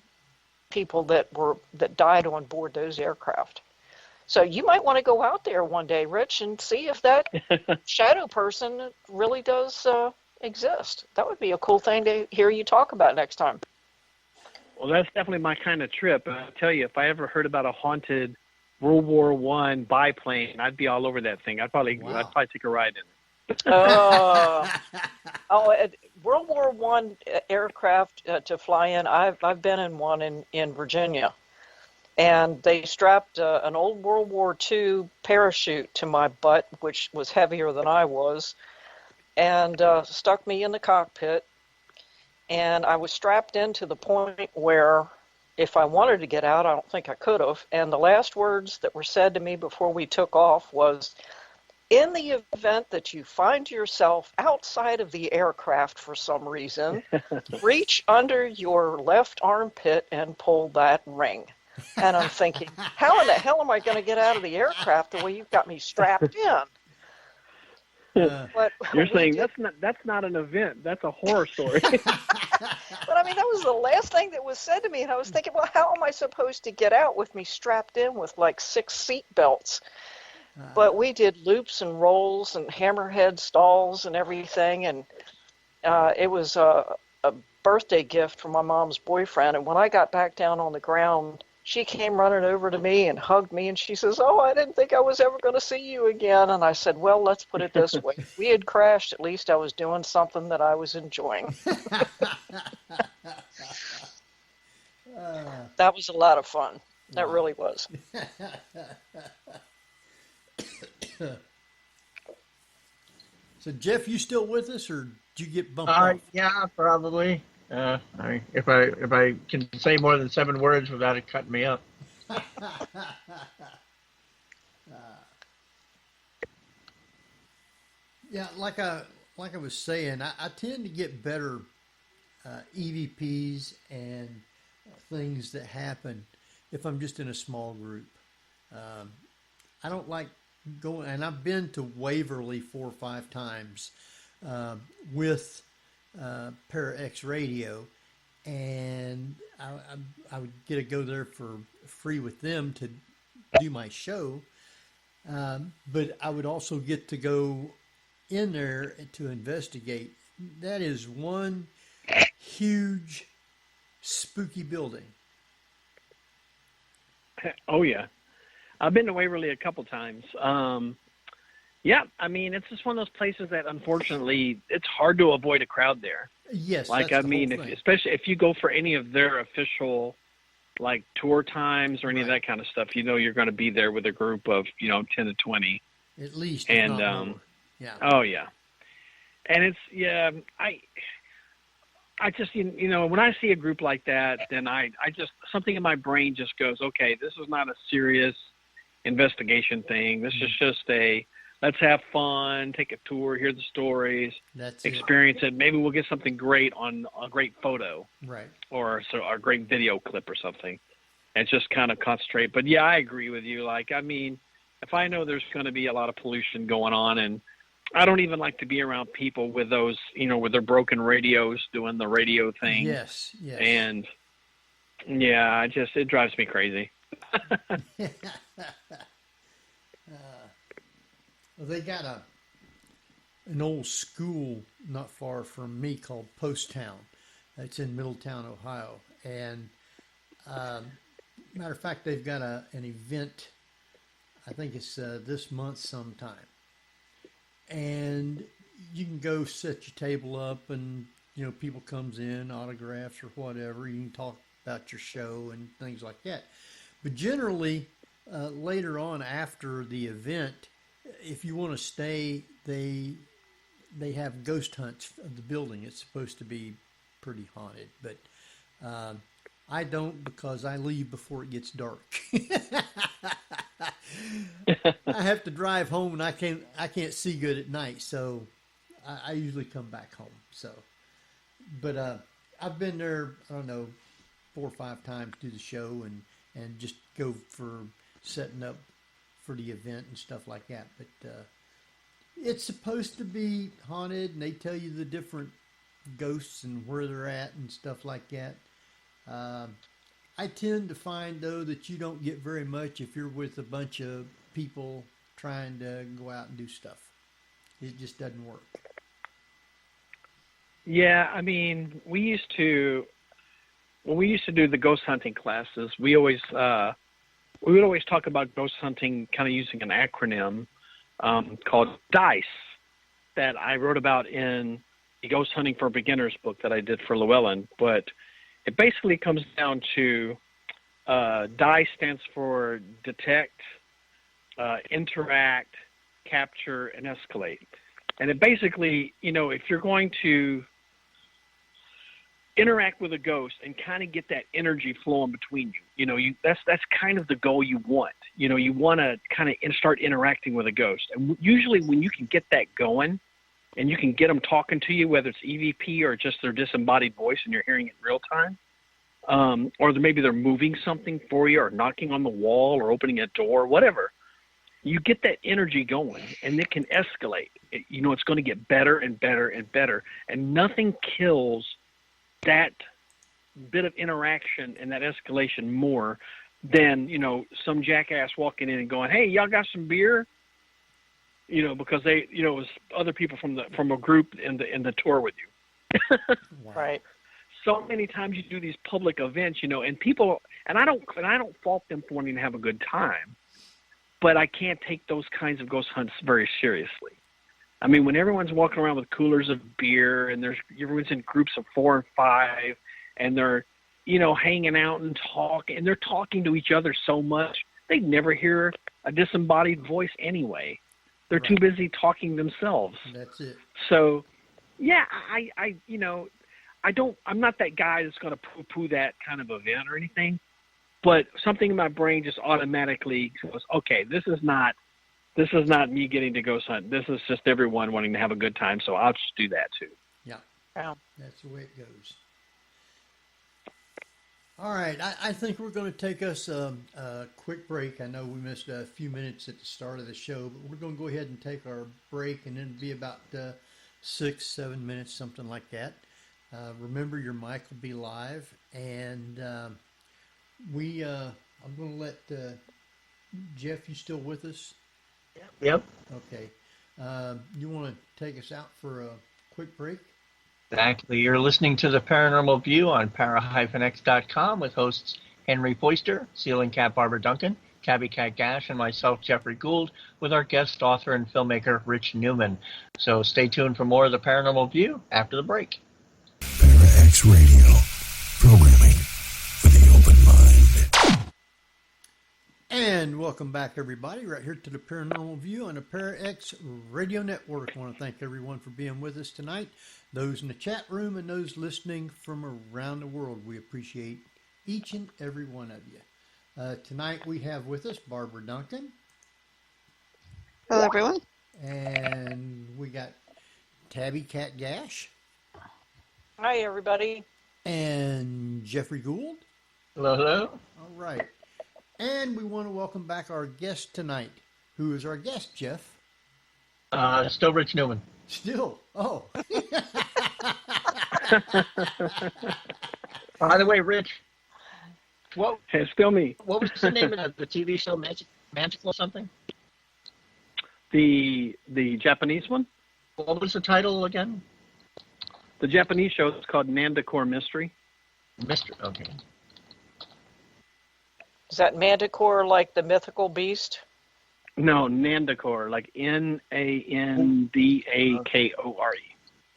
people that died on board those aircraft. So you might want to go out there one day, Rich, and see if that shadow person really does exist. That would be a cool thing to hear you talk about next time. Well, that's definitely my kind of trip. And I'll tell you, if I ever heard about a haunted World War I biplane, I'd be all over that thing. I'd probably take a ride in it. World War I aircraft to fly in. I've been in one in Virginia, and they strapped an old World War II parachute to my butt, which was heavier than I was, and stuck me in the cockpit. And I was strapped in to the point where if I wanted to get out, I don't think I could have. And the last words that were said to me before we took off was, in the event that you find yourself outside of the aircraft for some reason, reach under your left armpit and pull that ring. And I'm thinking, how in the hell am I going to get out of the aircraft the way you've got me strapped in? But you're saying that's not an event. That's a horror story. But I mean, that was the last thing that was said to me. And I was thinking, well, how am I supposed to get out with me strapped in with like 6 seat belts? But we did loops and rolls and hammerhead stalls and everything. And it was a birthday gift from my mom's boyfriend. And when I got back down on the ground, she came running over to me and hugged me. And she says, "Oh, I didn't think I was ever going to see you again." And I said, "Well, let's put it this way. We had crashed. At least I was doing something that I was enjoying." That was a lot of fun. That really was. So, Jeff, you still with us, or did you get bumped off? Yeah, probably. If I can say more than 7 words without it cutting me up. Yeah, like I was saying, I tend to get better EVPs and things that happen if I'm just in a small group. I don't like going, and I've been to Waverly 4 or 5 times with Para-X Radio, and I would get to go there for free with them to do my show, but I would also get to go in there to investigate. That is one huge spooky building. Oh yeah, I've been to Waverly a couple times. Yeah, I mean, it's just one of those places that unfortunately it's hard to avoid a crowd there. Yes, like I mean, especially if you go for any of their official like tour times or any of that kind of stuff, you know, you're going to be there with a group of 10 to 20 at least. And yeah. Oh yeah, and it's I just when I see a group like that, then I just something in my brain just goes, okay, this is not a serious investigation thing. This is just a let's have fun, take a tour, hear the stories, experience it. Maybe we'll get something great on a great photo, right? Or a great video clip or something, and just kind of concentrate. But yeah, I agree with you. Like, I mean, if I know there's going to be a lot of pollution going on, and I don't even like to be around people with those, with their broken radios doing the radio thing. Yes. And yeah, it drives me crazy. They got an old school not far from me called Post Town. It's in Middletown, Ohio. And matter of fact, they've got an event, I think it's this month sometime. And you can go set your table up and, people comes in, autographs or whatever. You can talk about your show and things like that. But generally, later on after the event, if you want to stay, they have ghost hunts of the building. It's supposed to be pretty haunted, but I don't, because I leave before it gets dark. I have to drive home, and I can't see good at night, so I usually come back home. So, but I've been there, I don't know, 4 or 5 times to do the show and just go for setting up for the event and stuff like that. But it's supposed to be haunted, and they tell you the different ghosts and where they're at and stuff like that. I tend to find, though, that you don't get very much if you're with a bunch of people trying to go out and do stuff. It just doesn't work. Yeah, I mean, when we used to do the ghost hunting classes, we would always talk about ghost hunting kind of using an acronym called DICE that I wrote about in the Ghost Hunting for Beginners book that I did for Llewellyn. But it basically comes down to DICE stands for detect, interact, capture, and escalate. And it basically, if you're going to interact with a ghost and kind of get that energy flowing between you, that's kind of the goal you want. You want to kind of start interacting with a ghost. And usually when you can get that going and you can get them talking to you, whether it's EVP or just their disembodied voice and you're hearing it in real time, or maybe they're moving something for you or knocking on the wall or opening a door, whatever, you get that energy going and it can escalate. It's going to get better and better and better. And nothing kills that bit of interaction and that escalation more than, some jackass walking in and going, "Hey, y'all got some beer?" Because they, it was other people from a group in the tour with you. Right. So many times you do these public events, and people, and I don't fault them for wanting to have a good time, but I can't take those kinds of ghost hunts very seriously. I mean, when everyone's walking around with coolers of beer and everyone's in groups of 4 and 5 and they're, hanging out and talking, and they're talking to each other so much, they never hear a disembodied voice anyway. They're too busy talking themselves. That's it. So, yeah, I'm not that guy that's going to poo-poo that kind of event or anything, but something in my brain just automatically goes, okay, this is not This is not me getting to go hunt. This is just everyone wanting to have a good time, so I'll just do that too. Yeah. Yeah. That's the way it goes. All right, I think we're going to take us a quick break. I know we missed a few minutes at the start of the show, but we're going to go ahead and take our break, and then be about 6-7 minutes, something like that. Remember, your mic will be live, and I'm going to let Jeff. You still with us? Yep. Okay. You want to take us out for a quick break? Exactly. You're listening to the Paranormal View on para-x.com with hosts Henry Foister, Ceiling Cat Barbara Duncan, Tabby Cat Gash, and myself, Jeffrey Gould, with our guest author and filmmaker, Rich Newman. So stay tuned for more of the Paranormal View after the break. Para-X Radio, programming for the open mind. And welcome back, everybody, right here to the Paranormal View on the Para-X Radio Network. I want to thank everyone for being with us tonight. Those in the chat room and those listening from around the world, we appreciate each and every one of you. Tonight we have with us Barbara Duncan. Hello, everyone. And we got Tabby Cat Gash. Hi, everybody. And Jeffrey Gould. Hello, hello. All right. And we want to welcome back our guest tonight. Who is our guest, Jeff? Still Rich Newman. Still? Oh. By the way, Rich, It's still me. what was the name of the TV show, Magical something? The Japanese one? What was the title again? The Japanese show is called Nandacore Mystery. Mystery. Okay. Is that Manticore like the mythical beast? No, Nandacore, like Nandakore.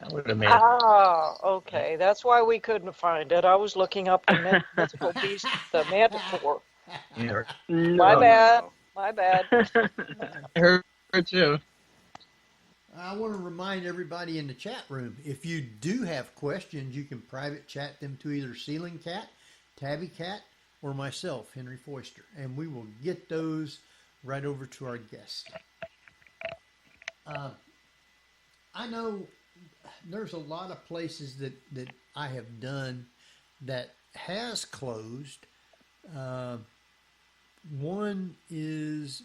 That would have made Ah, okay. That's why we couldn't find it. I was looking up the mythical beast, the Manticore. Yeah. My bad. My bad. I heard too. I want to remind everybody in the chat room, if you do have questions, you can private chat them to either Ceiling Cat, Tabby Cat, or myself, Henry Foister, and we will get those right over to our guest. I know there's a lot of places that I have done that has closed. One is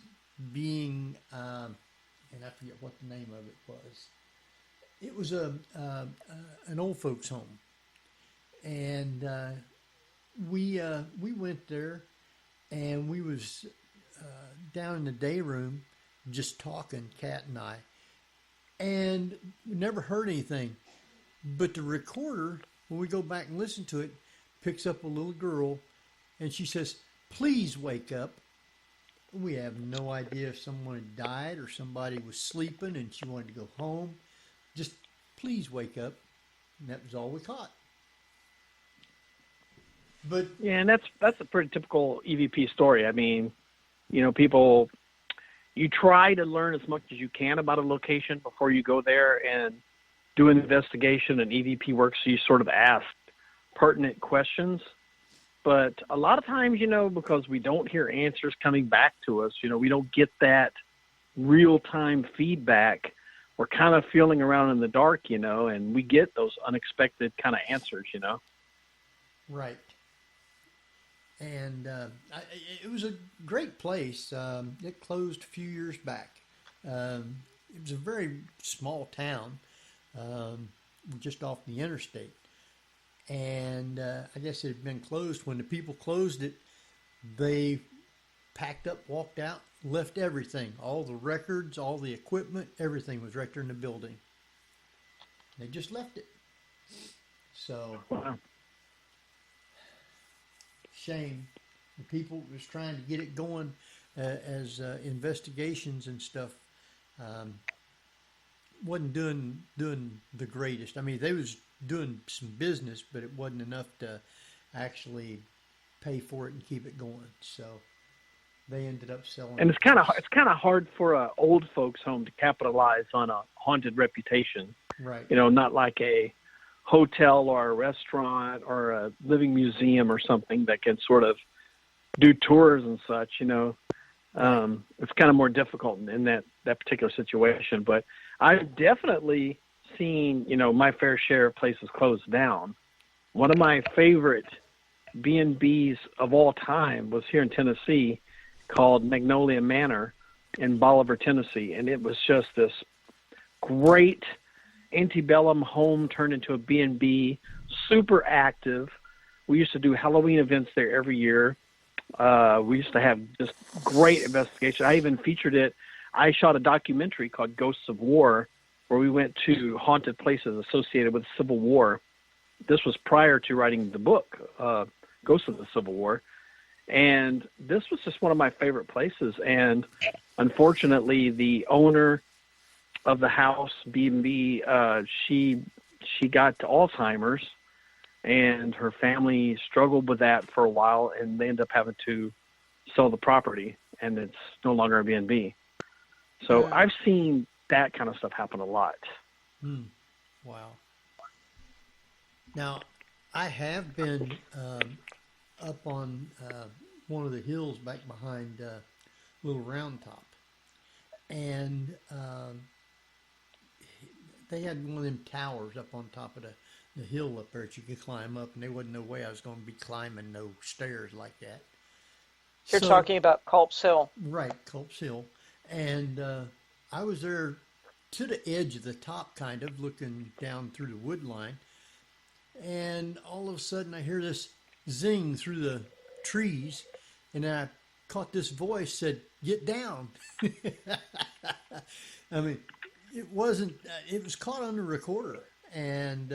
being, and I forget what the name of it was. It was an old folks home, and we went there, and we was down in the day room just talking, Kat and I, and we never heard anything. But the recorder, when we go back and listen to it, picks up a little girl, and she says, "Please wake up." We have no idea if someone had died or somebody was sleeping and she wanted to go home. Just, please wake up. And that was all we caught. But Yeah, and that's a pretty typical EVP story. I mean, people, you try to learn as much as you can about a location before you go there and do an investigation and EVP work, so you sort of ask pertinent questions. But a lot of times, because we don't hear answers coming back to us, we don't get that real-time feedback. We're kind of feeling around in the dark, and we get those unexpected kind of answers, Right. And it was a great place. It closed a few years back. It was a very small town, just off the interstate. And I guess it had been closed. When the people closed it, they packed up, walked out, left everything. All the records, all the equipment, everything was right there in the building. They just left it. So, Wow. Shame. The people was trying to get it going as investigations and stuff. Wasn't doing the greatest. I mean, they was doing some business, but it wasn't enough to actually pay for it and keep it going. So they ended up selling. And it's kind of hard for a old folks home to capitalize on a haunted reputation. Right. Not like a hotel or a restaurant or a living museum or something that can sort of do tours and such. It's kind of more difficult in that particular situation. But I've definitely seen, my fair share of places closed down. One of my favorite B&Bs of all time was here in Tennessee, called Magnolia Manor in Bolivar, Tennessee. And it was just this great antebellum home turned into a B&B, super active. We used to do Halloween events there every year. We used to have just great investigation. I even featured it. I shot a documentary called Ghosts of War, where we went to haunted places associated with the Civil War. This was prior to writing the book, Ghosts of the Civil War. And this was just one of my favorite places. And unfortunately, the owner of the house, B&B, she got Alzheimer's, and her family struggled with that for a while, and they ended up having to sell the property, and it's no longer a B&B. So I've seen that kind of stuff happen a lot. Wow. Now, I have been up on one of the hills back behind Little Round Top, and they had one of them towers up on top of the hill up there that you could climb up, and there wasn't no way I was going to be climbing no stairs like that. You're talking about Culp's Hill. Right, Culp's Hill. And I was there to the edge of the top, kind of, looking down through the wood line. And all of a sudden I hear this zing through the trees, and then I caught this voice said, "Get down." I mean, it wasn't, it was caught on the recorder. And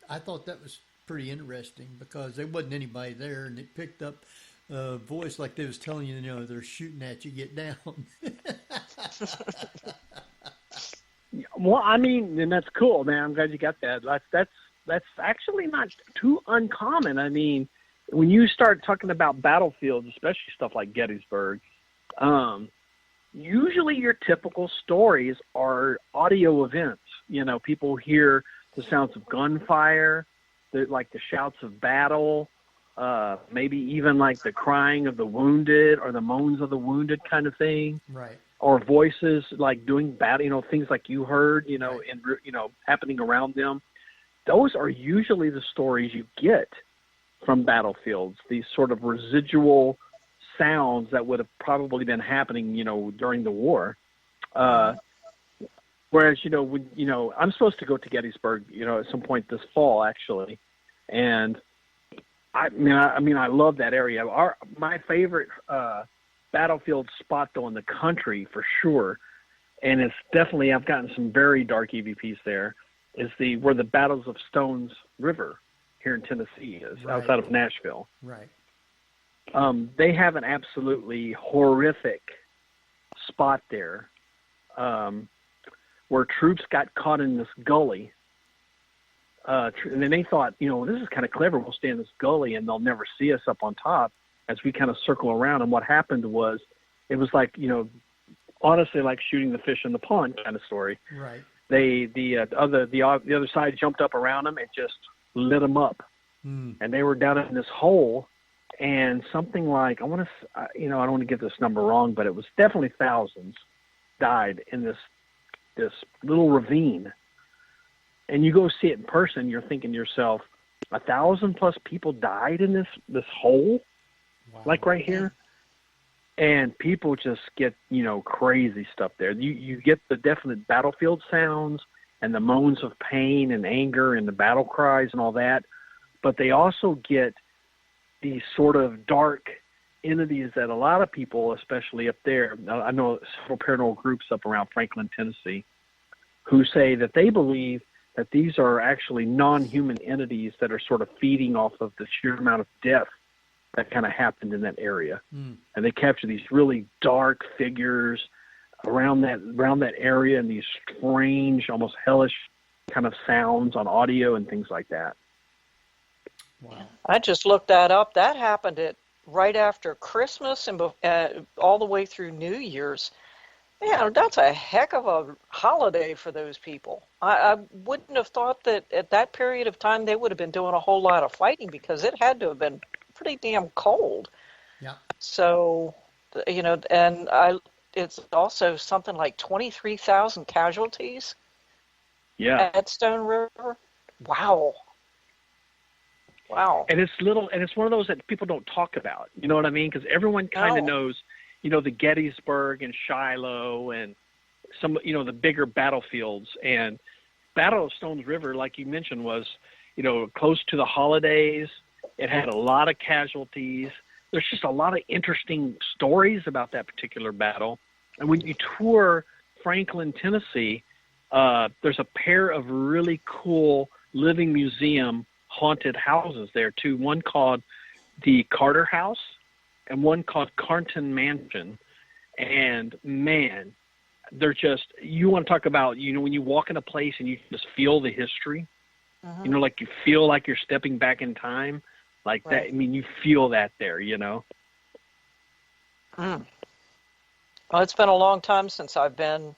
I thought that was pretty interesting because there wasn't anybody there, and it picked up a voice like they was telling you, they're shooting at you, get down. Well, I mean, and that's cool, man. I'm glad you got that. That's actually not too uncommon. I mean, when you start talking about battlefields, especially stuff like Gettysburg, usually your typical stories are audio events. People hear the sounds of gunfire, like the shouts of battle, maybe even like the crying of the wounded or the moans of the wounded kind of thing. Right. Or voices like doing battle, things like you heard, and happening around them. Those are usually the stories you get from battlefields, these sort of residual sounds that would have probably been happening, during the war. Whereas, I'm supposed to go to Gettysburg, at some point this fall, actually. And I love that area. My favorite battlefield spot, though, in the country for sure, and it's definitely, I've gotten some very dark EVPs there, is where the Battles of Stones River here in Tennessee is, outside of Nashville. Right. They have an absolutely horrific spot there, where troops got caught in this gully. And then they thought, this is kind of clever. We'll stay in this gully and they'll never see us up on top as we kind of circle around. And what happened was, it was like, honestly, like shooting the fish in the pond kind of story. Right. The other side jumped up around them and just lit them up. And they were down in this hole, and something like, I don't want to get this number wrong, but it was definitely thousands died in this little ravine. And you go see it in person, you're thinking to yourself, 1,000+ people died in this hole, like right here. And people just get, crazy stuff there. You get the definite battlefield sounds and the moans of pain and anger and the battle cries and all that. But they also get these sort of dark entities that a lot of people, especially up there, I know several paranormal groups up around Franklin, Tennessee, who say that they believe that these are actually non-human entities that are sort of feeding off of the sheer amount of death that kind of happened in that area. And they capture these really dark figures around that area, and these strange, almost hellish kind of sounds on audio and things like that. Wow. I just looked that up. That happened right after Christmas and all the way through New Year's. Yeah, that's a heck of a holiday for those people. I wouldn't have thought that at that period of time they would have been doing a whole lot of fighting, because it had to have been pretty damn cold. Yeah. So and it's also something like 23,000 casualties. Yeah. At Stone River. Wow. And it's one of those that people don't talk about. You know what I mean? Because everyone kind of knows, the Gettysburg and Shiloh and some, the bigger battlefields. And Battle of Stones River, like you mentioned, was, close to the holidays. It had a lot of casualties. There's just a lot of interesting stories about that particular battle. And when you tour Franklin, Tennessee, there's a pair of really cool living museum haunted houses there too. One called the Carter House and one called Carnton Mansion. And man, they're just, you want to talk about, when you walk in a place and you just feel the history, like you feel like you're stepping back in time like that. I mean, you feel that there, Well, it's been a long time since I've been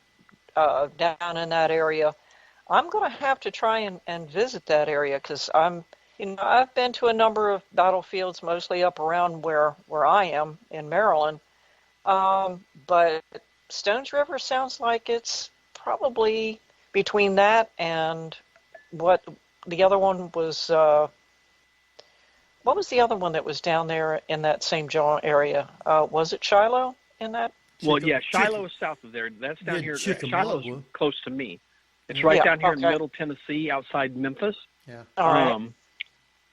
down in that area. I'm going to have to try and visit that area because I've been to a number of battlefields, mostly up around where I am in Maryland. But Stones River sounds like it's probably between that and what the other one was. What was the other one that was down there in that same area? Was it Shiloh in that? Well, yeah, Shiloh is south of there. That's down here. Shiloh's close to me. It's right down here in Middle Tennessee, outside Memphis. Yeah. All right.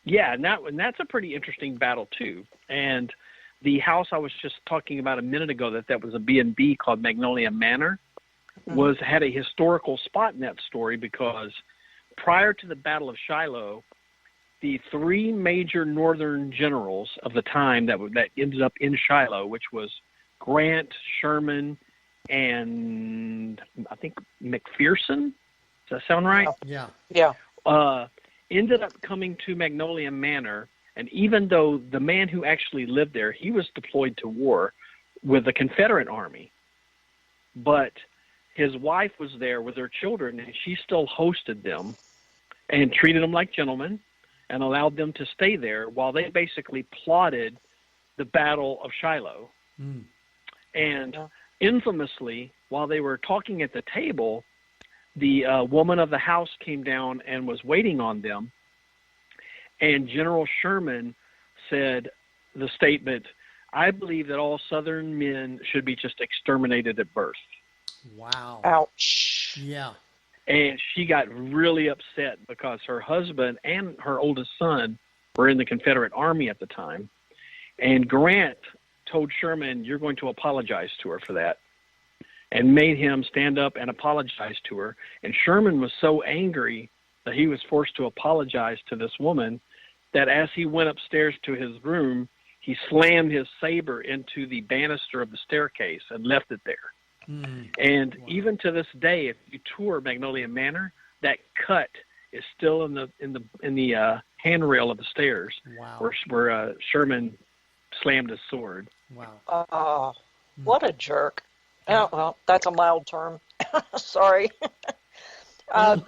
Yeah, and that's a pretty interesting battle too. And the house I was just talking about a minute ago, that was a B&B called Magnolia Manor, had a historical spot in that story because prior to the Battle of Shiloh, the three major Northern generals of the time that ended up in Shiloh, which was Grant, Sherman, and I think McPherson. Does that sound right? Yeah. Yeah. Ended up coming to Magnolia Manor, and even though the man who actually lived there, he was deployed to war with the Confederate Army, but his wife was there with her children, and she still hosted them and treated them like gentlemen and allowed them to stay there while they basically plotted the Battle of Shiloh. And infamously, while they were talking at the table, the woman of the house came down and was waiting on them. And General Sherman said the statement, "I believe that all Southern men should be just exterminated at birth." Wow. Ouch. Yeah. And she got really upset because her husband and her oldest son were in the Confederate Army at the time. And Grant told Sherman, "You're going to apologize to her for that," and made him stand up and apologize to her. And Sherman was so angry that he was forced to apologize to this woman that as he went upstairs to his room, he slammed his saber into the banister of the staircase and left it there. And even to this day, if you tour Magnolia Manor, that cut is still in the handrail of the stairs. Wow. where Sherman slammed his sword. Wow. What a jerk. Oh, well, that's a mild term. Sorry.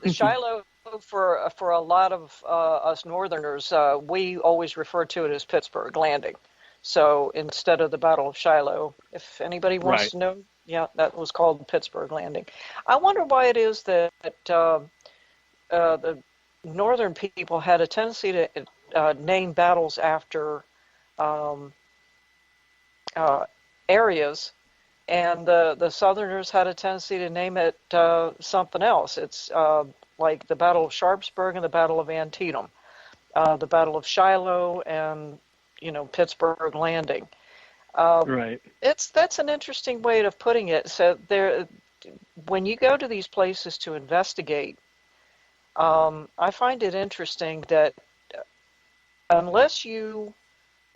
Shiloh, for a lot of us Northerners, we always refer to it as Pittsburgh Landing. So instead of the Battle of Shiloh, if anybody wants to know, that was called Pittsburgh Landing. I wonder why it is that the Northern people had a tendency to name battles after areas, and the Southerners had a tendency to name it something else. It's like the Battle of Sharpsburg and the Battle of Antietam, the Battle of Shiloh, and Pittsburgh Landing. That's an interesting way of putting it. So when you go to these places to investigate, I find it interesting that unless you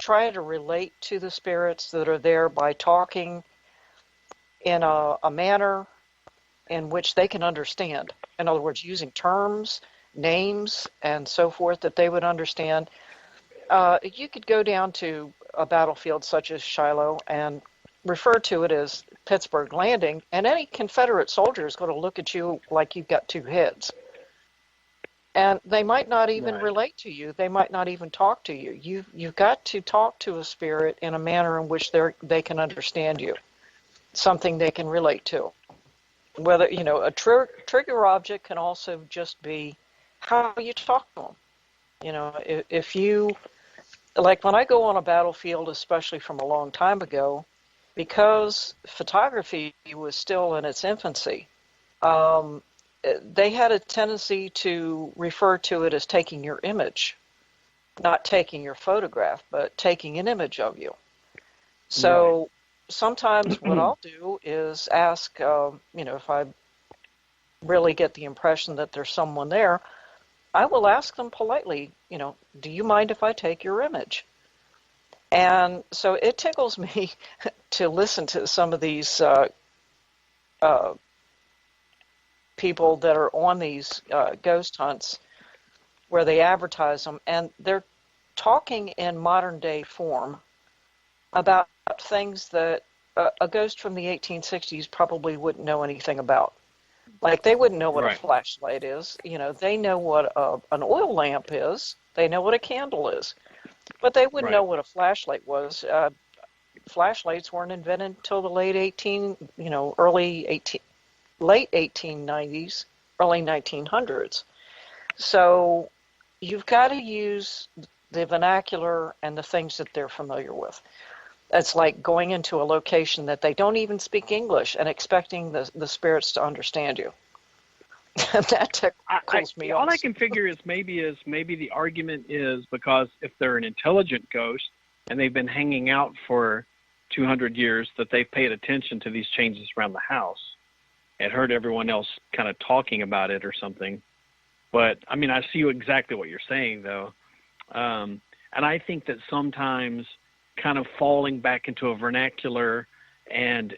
try to relate to the spirits that are there by talking in a manner in which they can understand, in other words, using terms, names, and so forth that they would understand, you could go down to a battlefield such as Shiloh and refer to it as Pittsburgh Landing, and any Confederate soldier is going to look at you like you've got two heads. And they might not even Right. relate to you. They might not even talk to you. You've got to talk to a spirit in a manner in which they can understand you, something they can relate to. Whether, a trigger object can also just be how you talk to them. If you, like when I go on a battlefield, especially from a long time ago, because photography was still in its infancy, they had a tendency to refer to it as taking your image, not taking your photograph, but taking an image of you. So sometimes what I'll do is ask, if I really get the impression that there's someone there, I will ask them politely, do you mind if I take your image? And so it tickles me to listen to some of these people that are on these ghost hunts where they advertise them, and they're talking in modern day form about things that a ghost from the 1860s probably wouldn't know anything about. Like they wouldn't know what a flashlight is. They know what an oil lamp is. They know what a candle is. But they wouldn't know what a flashlight was. Flashlights weren't invented until the late 1890s, early 1900s. So you've got to use the vernacular and the things that they're familiar with. It's like going into a location that they don't even speak English and expecting the spirits to understand you. That tickles me. All I can figure is maybe the argument is because if they're an intelligent ghost and they've been hanging out for 200 years, that they've paid attention to these changes around the house and heard everyone else kind of talking about it or something. But I mean, I see exactly what you're saying though. And I think that sometimes kind of falling back into a vernacular and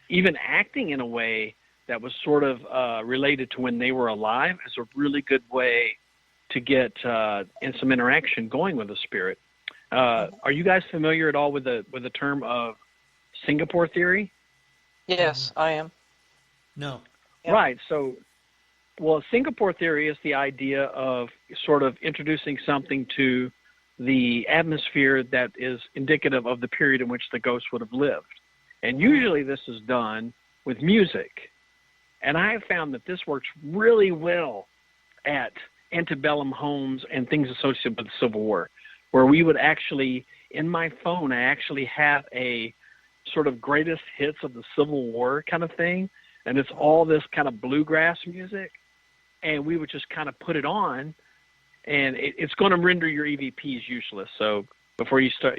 even acting in a way that was sort of related to when they were alive is a really good way to get in some interaction going with a spirit. Are you guys familiar at all with the term of Singapore theory? Yes, I am. No. Yeah. Right. So, well, Singapore theory is the idea of sort of introducing something to the atmosphere that is indicative of the period in which the ghost would have lived. And usually this is done with music. And I have found that this works really well at antebellum homes and things associated with the Civil War, where we would actually, in my phone, I actually have a sort of greatest hits of the Civil War kind of thing. And it's all this kind of bluegrass music. And we would just kind of put it on, and it's going to render your EVPs useless. So before you start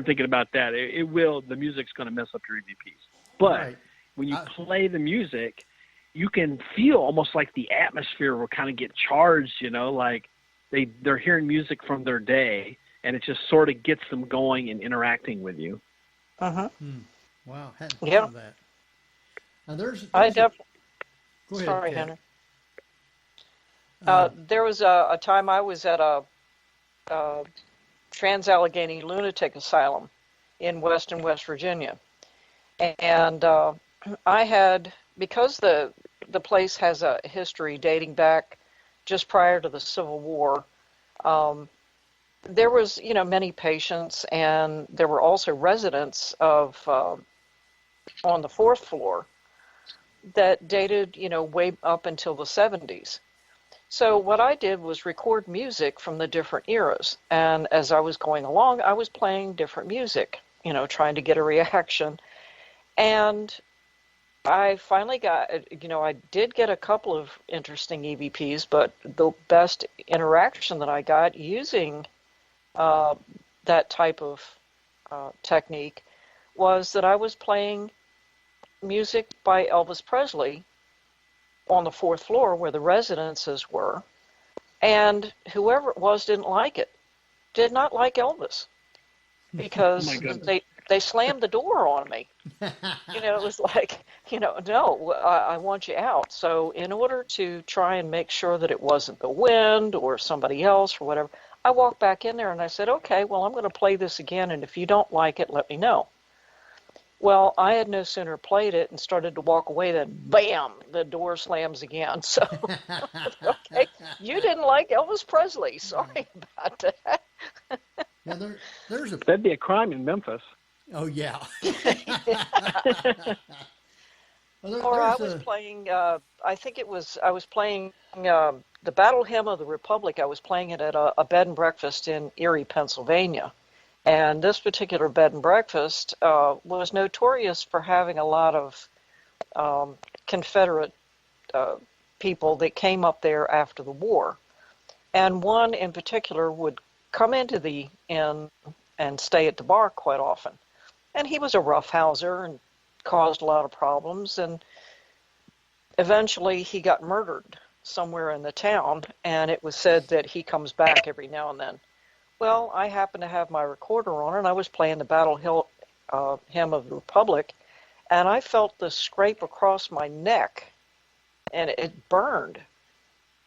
thinking about that, the music's going to mess up your EVPs. But when you play the music, you can feel almost like the atmosphere will kind of get charged, like they're hearing music from their day, and it just sort of gets them going and interacting with you. Uh-huh. Wow, hadn't thought of that. Now there's Go ahead, sorry, Henry. There was a time I was at a Trans-Allegheny Lunatic Asylum in Weston, West Virginia. And I had, because the place has a history dating back just prior to the Civil War, there was, many patients, and there were also residents of on the fourth floor that dated, way up until the 70s. So what I did was record music from the different eras. And as I was going along, I was playing different music, trying to get a reaction. And I finally got, I did get a couple of interesting EVPs, but the best interaction that I got using that type of technique was that I was playing music by Elvis Presley on the fourth floor where the residences were, and whoever it was did not like Elvis, because they slammed the door on me. It was like, no, I want you out. So in order to try and make sure that it wasn't the wind or somebody else or whatever, I walked back in there and I said, okay, well, I'm going to play this again, and if you don't like it, let me know. Well, I had no sooner played it and started to walk away than bam, the door slams again. So, okay, you didn't like Elvis Presley. Sorry about that. Now there's a That'd be a crime in Memphis. oh yeah. Well, Or I was playing, I think it was, I was playing the Battle Hymn of the Republic. I was playing it at a bed and breakfast in Erie, Pennsylvania. And this particular bed and breakfast was notorious for having a lot of Confederate people that came up there after the war. And one in particular would come into the inn and stay at the bar quite often. And he was a roughhouser and caused a lot of problems. And eventually he got murdered somewhere in the town. And it was said that he comes back every now and then. Well, I happened to have my recorder on, and I was playing the Battle Hymn of the Republic, and I felt the scrape across my neck, and it burned.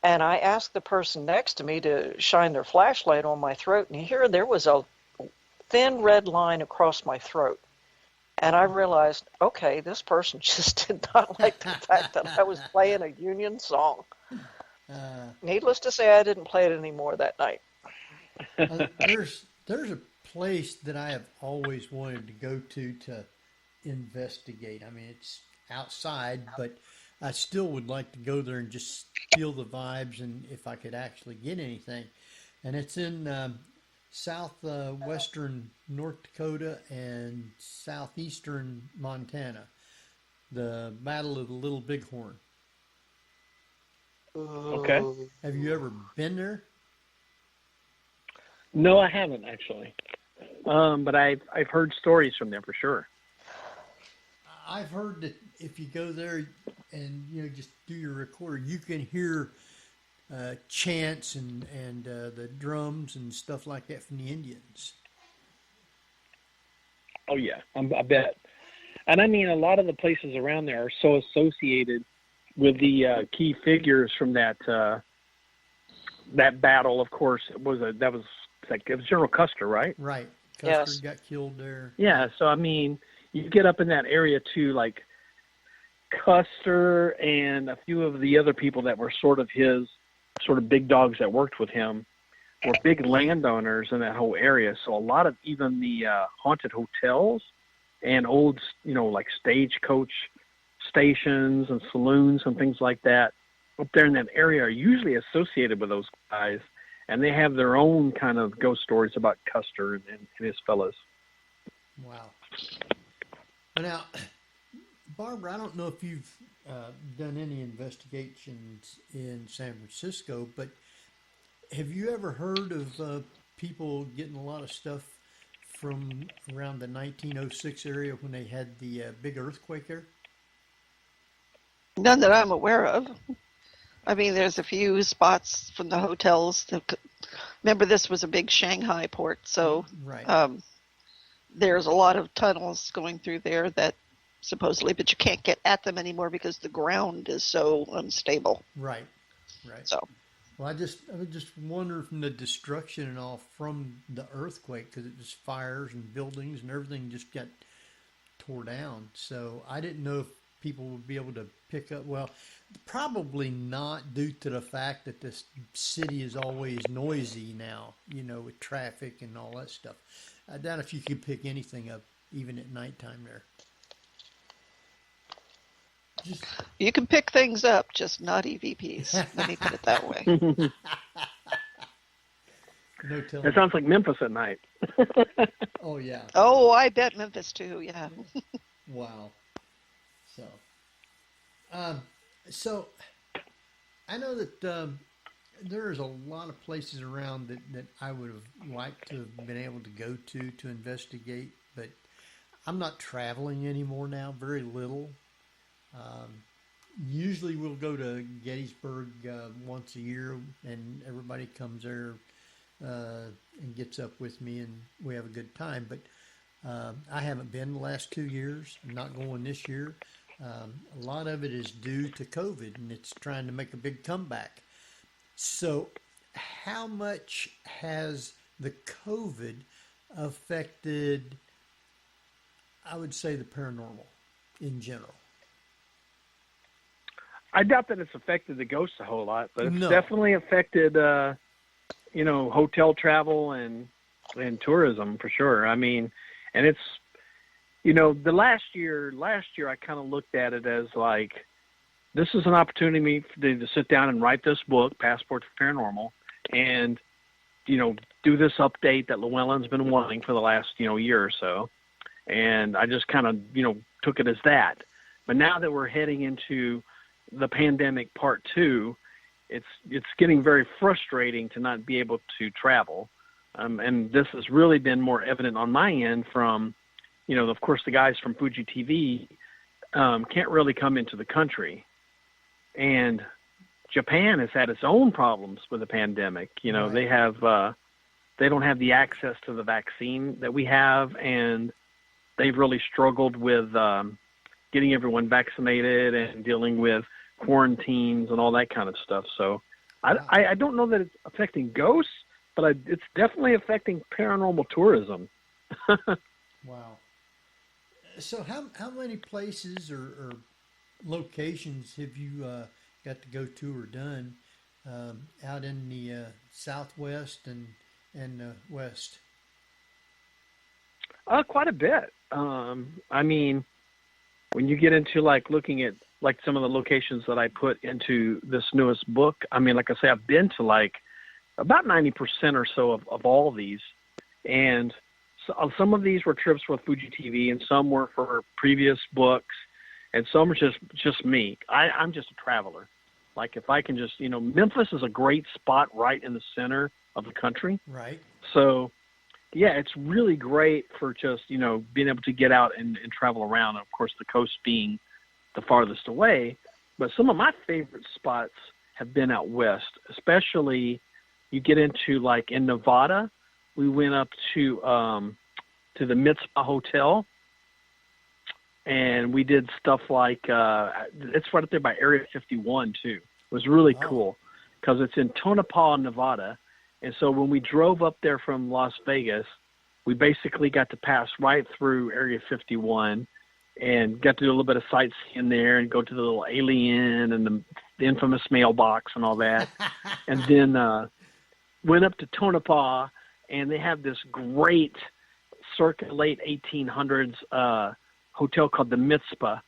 And I asked the person next to me to shine their flashlight on my throat, and here there was a thin red line across my throat. And I realized, okay, this person just did not like the fact that I was playing a Union song. Needless to say, I didn't play it anymore that night. There's a place that I have always wanted to go to investigate. I mean, it's outside, but I still would like to go there and just feel the vibes and if I could actually get anything. And it's in southwestern North Dakota and southeastern Montana. The Battle of the Little Bighorn. Okay. Have you ever been there? No, I haven't actually, but I've heard stories from them for sure. I've heard that if you go there and just do your recorder, you can hear chants and the drums and stuff like that from the Indians. Oh yeah, I bet. And I mean, a lot of the places around there are so associated with the key figures from that battle. Of course, it was General Custer, right? Right. Custer Yes. got killed there. Yeah. So I mean, you get up in that area too, like Custer and a few of the other people that were sort of his big dogs that worked with him were big landowners in that whole area. So a lot of even the haunted hotels and old, like stagecoach stations and saloons and things like that up there in that area are usually associated with those guys. And they have their own kind of ghost stories about Custer and his fellows. Wow. Now, Barbara, I don't know if you've done any investigations in San Francisco, but have you ever heard of people getting a lot of stuff from around the 1906 area when they had the big earthquake there? None that I'm aware of. I mean, there's a few spots from the hotels. Remember, this was a big Shanghai port, so right. There's a lot of tunnels going through there that supposedly, but you can't get at them anymore because the ground is so unstable. Right. So, well, I would just wonder from the destruction and all from the earthquake, because it was fires and buildings and everything just got tore down. So I didn't know if people would be able to pick up. Well, probably not, due to the fact that this city is always noisy now, with traffic and all that stuff. I doubt if you could pick anything up even at nighttime there. You can pick things up, just not EVPs. Let me put it that way. No telling. It sounds like Memphis at night. Oh, yeah. Oh, I bet Memphis too, yeah. Wow. So I know that there's a lot of places around that I would have liked to have been able to go to investigate, but I'm not traveling anymore now, very little. Usually we'll go to Gettysburg once a year, and everybody comes there and gets up with me, and we have a good time. But I haven't been the last 2 years. I'm not going this year. A lot of it is due to COVID, and it's trying to make a big comeback. So how much has the COVID affected I would say the paranormal in general. I doubt that it's affected the ghosts a whole lot, but it's No. definitely affected, hotel travel and tourism for sure. I mean, and it's, the last year I kind of looked at it as like, this is an opportunity for me to sit down and write this book, Passport to Paranormal, and, do this update that Llewellyn's been wanting for the last, year or so. And I just kind of, took it as that. But now that we're heading into the pandemic part 2, it's getting very frustrating to not be able to travel. And this has really been more evident on my end from, of course, the guys from Fuji TV can't really come into the country. And Japan has had its own problems with the pandemic. Right. They don't have the access to the vaccine that we have, and they've really struggled with getting everyone vaccinated and dealing with quarantines and all that kind of stuff. So I don't know that it's affecting ghosts, but it's definitely affecting paranormal tourism. Wow. So how many places or locations have you got to go to or done out in the Southwest and West? Quite a bit. I mean, when you get into looking at some of the locations that I put into this newest book, I mean, like I say, I've been to about 90% or so of all these. And so, some of these were trips with Fuji TV, and some were for previous books, and some are just me. I'm just a traveler. If I can just, Memphis is a great spot right in the center of the country. Right. So, yeah, it's really great for just, being able to get out and travel around. And of course, the coast being the farthest away. But some of my favorite spots have been out west, especially you get into in Nevada. We went up to the Mitzpah Hotel, and we did stuff it's right up there by Area 51 too. It was really cool because it's in Tonopah, Nevada. And so when we drove up there from Las Vegas, we basically got to pass right through Area 51 and got to do a little bit of sightseeing there and go to the little alien and the infamous mailbox and all that. And then went up to Tonopah, and they have this great circa late 1800s hotel called the Mitzpah.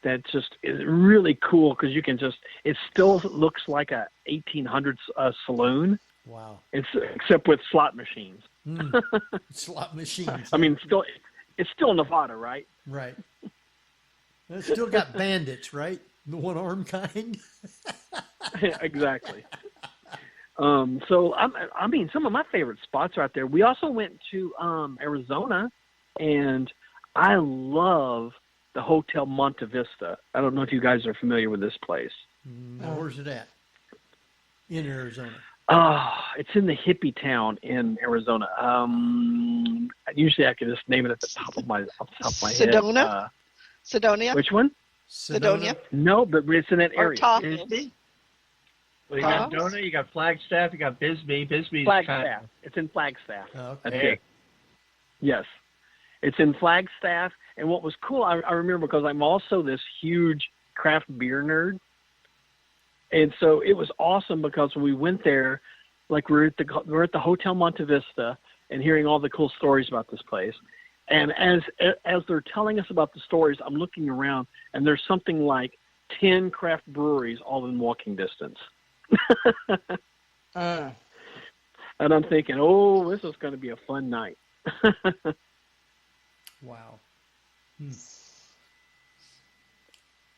That just is really cool because you can it still looks like a 1800s saloon. Wow. Except with slot machines. Slot machines. I mean, it's still Nevada, right? Right. It's still got bandits, right? The one-armed kind. Exactly. So I mean, some of my favorite spots are out there. We also went to Arizona, and I love the Hotel Monte Vista. I don't know if you guys are familiar with this place. Where's it at? In Arizona. It's in the hippie town in Arizona. Usually I can just name it off the top of my Sedona? head. Sedonia? Which one? Sedonia? No, but it's in that area. Bisbee? Well, you got Sedona, you got Flagstaff, you got Bisbee. Bisbee's Flagstaff. It's in Flagstaff. Oh, okay. That's it. Yes. It's in Flagstaff. And what was cool, I remember because I'm also this huge craft beer nerd. And so it was awesome because when we went there, we're at the Hotel Monte Vista and hearing all the cool stories about this place. And as they're telling us about the stories, I'm looking around, and there's something like 10 craft breweries all in walking distance. And I'm thinking, this is going to be a fun night. Wow.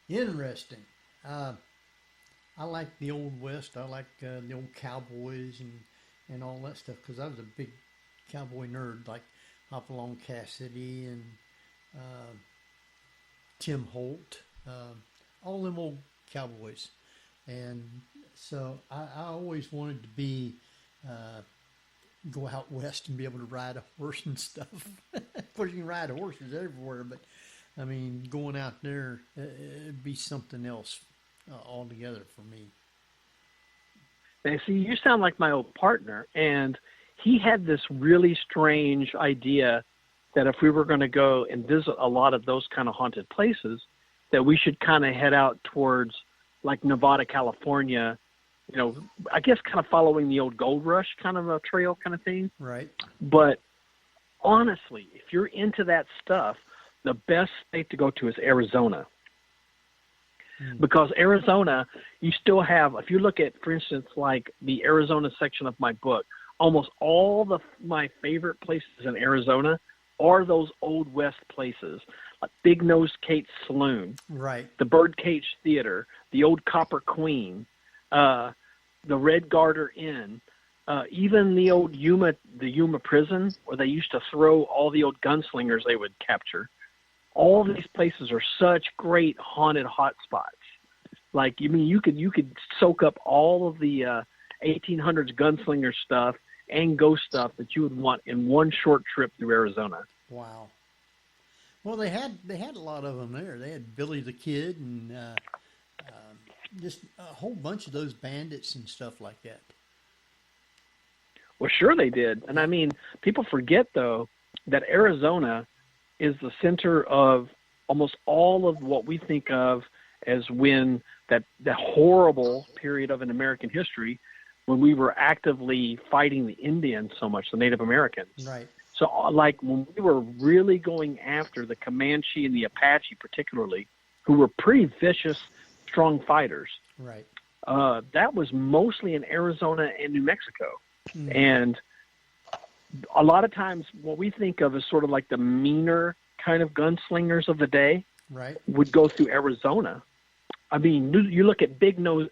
Interesting. I like the Old West. I like the old cowboys and all that stuff because I was a big cowboy nerd, like Hopalong Cassidy and Tim Holt, all them old cowboys. And so I always wanted to be go out west and be able to ride a horse and stuff. Of course, you can ride horses everywhere, but I mean, going out there, it'd be something else altogether for me. Now, see, you sound like my old partner, and he had this really strange idea that if we were going to go and visit a lot of those kind of haunted places, that we should kind of head out towards like Nevada, California, you know, I guess kind of following the old gold rush kind of a trail kind of thing. Right. But honestly, if you're into that stuff, the best state to go to is Arizona. Because Arizona, you still have, if you look at, for instance, like the Arizona section of my book, almost all my favorite places in Arizona are those Old West places, like Big Nose Kate's Saloon, right, the Birdcage Theater, the Old Copper Queen, the Red Garter Inn, even the old Yuma prison, where they used to throw all the old gunslingers they would capture. All these places are such great haunted hot spots. Like, I mean, you could soak up all of the 1800s gunslinger stuff and ghost stuff that you would want in one short trip through Arizona. Wow. Well, they had a lot of them there. They had Billy the Kid and just a whole bunch of those bandits and stuff like that. Well, sure they did. And I mean, people forget, though, that Arizona is the center of almost all of what we think of as when that horrible period of in American history when we were actively fighting the Indians so much, the Native Americans. Right. So, like, when we were really going after the Comanche and the Apache particularly, who were pretty vicious, strong fighters, right, that was mostly in Arizona and New Mexico. And a lot of times what we think of as sort of like the meaner kind of gunslingers of the day, right, would go through Arizona. I mean, you look at Big Nose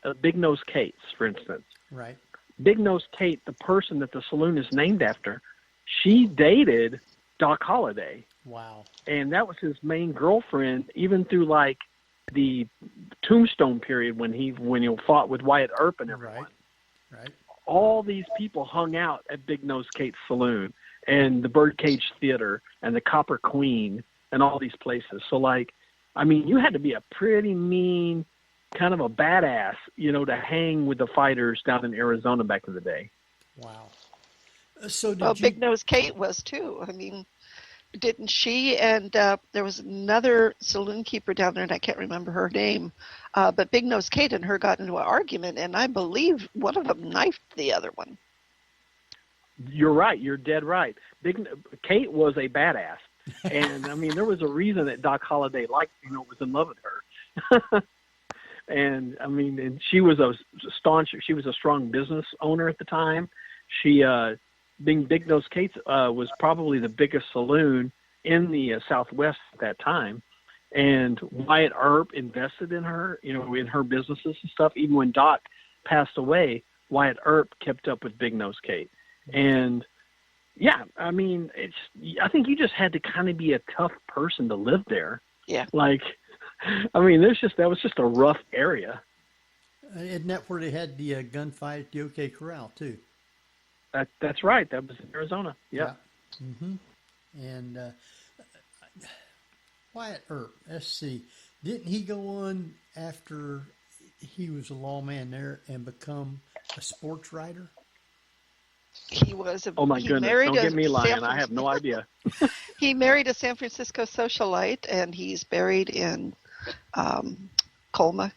Kate's, for instance. right. Big Nose Kate, the person that the saloon is named after, she dated Doc Holliday. Wow. And that was his main girlfriend, even through like the Tombstone period when he fought with Wyatt Earp and everyone. Right. Right. All these people hung out at Big Nose Kate's Saloon and the Birdcage Theater and the Copper Queen and all these places. So, like, I mean, you had to be a pretty mean, kind of a badass, you know, to hang with the fighters down in Arizona back in the day. Wow. So Big Nose Kate was too. I mean, didn't she? And there was another saloon keeper down there, and I can't remember her name. But Big Nose Kate and her got into an argument, and I believe one of them knifed the other one. You're right. You're dead right. Kate was a badass, and I mean, there was a reason that Doc Holliday was in love with her. And I mean, and she was a strong business owner at the time. She, being Big Nose Kate's, was probably the biggest saloon in the Southwest at that time. And Wyatt Earp invested in her, you know, in her businesses and stuff. Even when Doc passed away, Wyatt Earp kept up with Big Nose Kate. And yeah, I mean, I think you just had to kind of be a tough person to live there. Yeah. Like, I mean, that was just a rough area. Isn't that where they had the gunfight at the OK Corral too? That's right. That was in Arizona. Yeah. Mm-hmm. And Wyatt Earp, let's see, didn't he go on after he was a lawman there and become a sports writer? He was. Oh my goodness! Don't get me lying. I have no idea. He married a San Francisco socialite, and he's buried in Colma.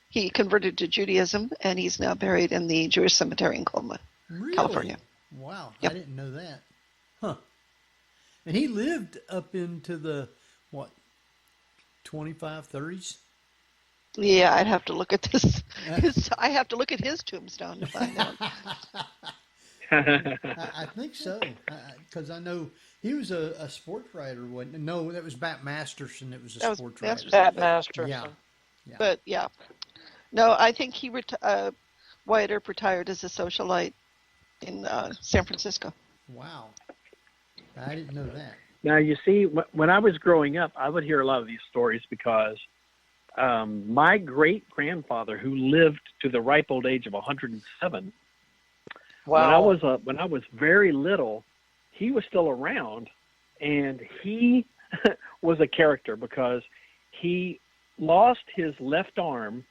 He converted to Judaism, and he's now buried in the Jewish cemetery in Colma, really? California. Wow, yep. I didn't know that. Huh. And he lived up into the, 25, 30s? Yeah, I'd have to look at this. I have to look at his tombstone to find out. I think so, because I know he was a sports writer, wasn't he? No, that was Bat Masterson. That was a sports writer. Bat Masterson. Yeah. But yeah, no, I think Wyatt Earp retired as a socialite in San Francisco. Wow, I didn't know that. Now you see, when I was growing up, I would hear a lot of these stories because my great grandfather, who lived to the ripe old age of 107. Wow. When I was very little, he was still around, and he was a character because he lost his left arm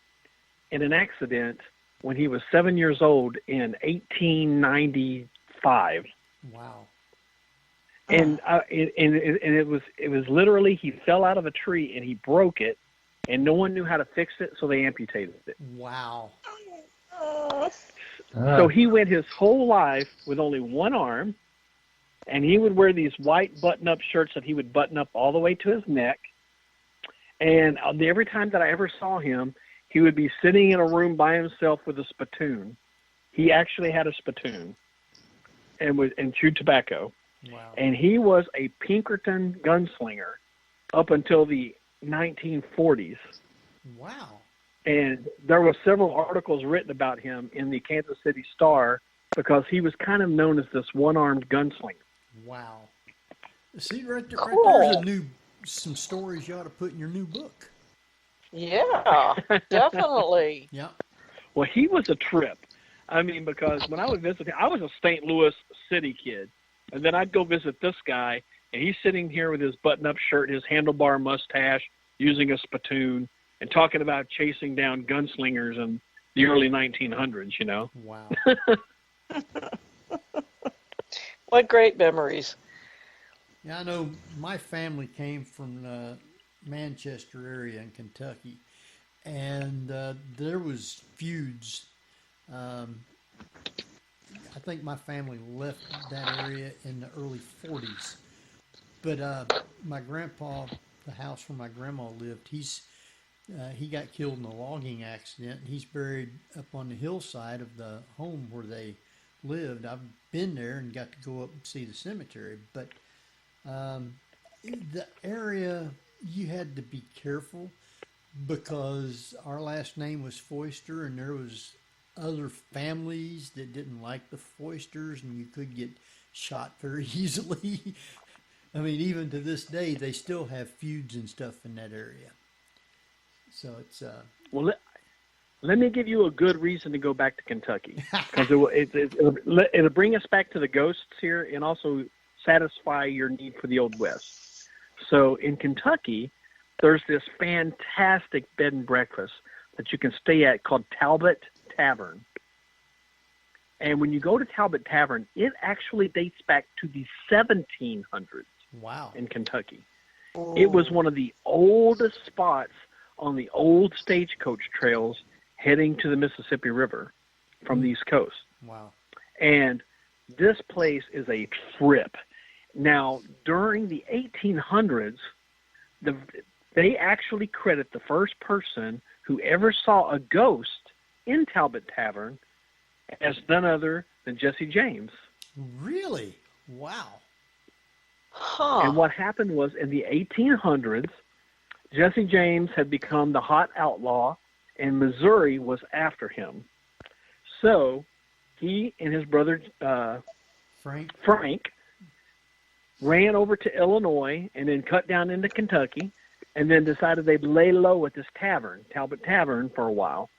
in an accident when he was 7 years old in 1895. Wow. And it was literally, he fell out of a tree and he broke it, and no one knew how to fix it, so they amputated it. Wow. So he went his whole life with only one arm, and he would wear these white button-up shirts that he would button up all the way to his neck. And every time that I ever saw him, he would be sitting in a room by himself with a spittoon. He actually had a spittoon and chewed tobacco. Wow. And he was a Pinkerton gunslinger up until the 1940s. Wow. And there were several articles written about him in the Kansas City Star because he was kind of known as this one-armed gunslinger. Wow. See, right there's some stories you ought to put in your new book. Yeah, definitely. Yeah. Well, he was a trip. I mean, because when I would visit him, I was a St. Louis City kid. And then I'd go visit this guy, and he's sitting here with his button-up shirt, his handlebar mustache, using a spittoon, and talking about chasing down gunslingers in the early 1900s, you know. Wow. What great memories. Yeah, I know my family came from Manchester area in Kentucky, and there was feuds. I think my family left that area in the early 40s. But my grandpa, the house where my grandma lived, he got killed in a logging accident. He's buried up on the hillside of the home where they lived. I've been there and got to go up and see the cemetery. But the area, you had to be careful because our last name was Foister, and there was other families that didn't like the Foisters, and you could get shot very easily. I mean, even to this day, they still have feuds and stuff in that area. So it's well. Let me give you a good reason to go back to Kentucky, because it'll bring us back to the ghosts here, and also satisfy your need for the Old West. So in Kentucky, there's this fantastic bed and breakfast that you can stay at called Talbot Tavern. And when you go to Talbot Tavern, it actually dates back to the 1700s. Wow. In Kentucky. Oh. It was one of the oldest spots on the old stagecoach trails heading to the Mississippi River from the East Coast. Wow. And this place is a trip. Now, during the 1800s, they actually credit the first person who ever saw a ghost in Talbot Tavern as none other than Jesse James. Really? Wow. Huh. And what happened was in the 1800s, Jesse James had become the hot outlaw, and Missouri was after him. So he and his brother Frank ran over to Illinois and then cut down into Kentucky, and then decided they'd lay low at this tavern, Talbot Tavern, for a while.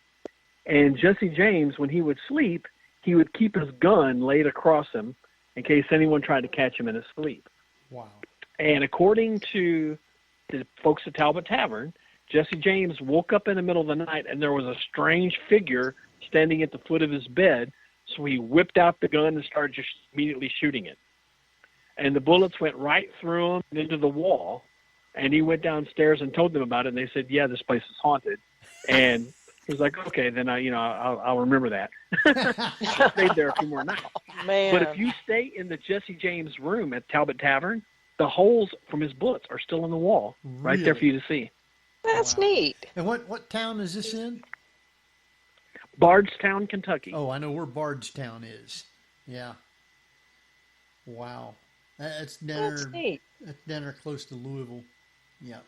And Jesse James, when he would sleep, he would keep his gun laid across him in case anyone tried to catch him in his sleep. Wow. And according to the folks at Talbot Tavern, Jesse James woke up in the middle of the night and there was a strange figure standing at the foot of his bed. So he whipped out the gun and started just immediately shooting it. And the bullets went right through him and into the wall. And he went downstairs and told them about it. And they said, "Yeah, this place is haunted." And he was like, "Okay, then I'll remember that." I stayed there a few more nights. Man. But if you stay in the Jesse James room at Talbot Tavern, the holes from his bullets are still in the wall, right there for you to see. That's neat. And what town is this in? Bardstown, Kentucky. Oh, I know where Bardstown is. Yeah. Wow. That's down there close to Louisville. Yeah.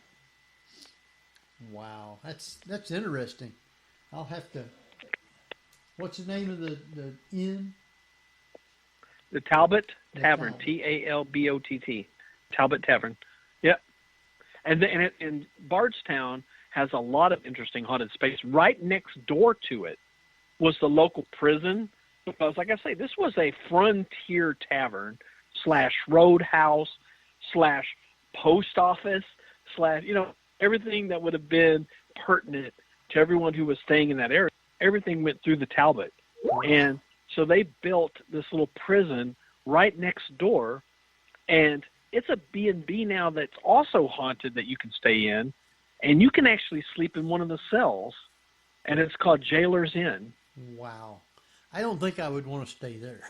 Wow. That's interesting. I'll have to. What's the name of the inn? The Talbot Tavern. Talbott. Talbot Tavern. Yep. And Bardstown has a lot of interesting haunted space. Right next door to it was the local prison. Because, like I say, this was a frontier tavern / roadhouse / post office / everything that would have been pertinent to everyone who was staying in that area. Everything went through the Talbot. And so they built this little prison right next door And it's a B&B now that's also haunted that you can stay in, and you can actually sleep in one of the cells, and it's called Jailer's Inn. Wow. I don't think I would want to stay there.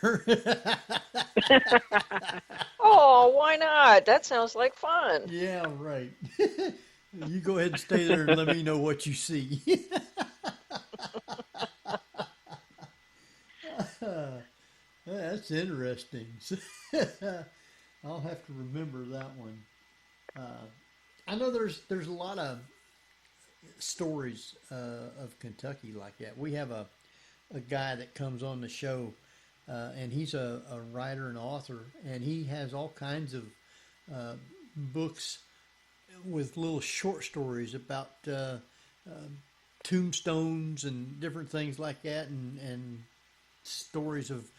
Oh, why not? That sounds like fun. Yeah, right. You go ahead and stay there and let me know what you see. That's interesting. I'll have to remember that one. I know there's a lot of stories of Kentucky like that. We have a guy that comes on the show, and he's a writer and author, and he has all kinds of books with little short stories about tombstones and different things like that, and stories of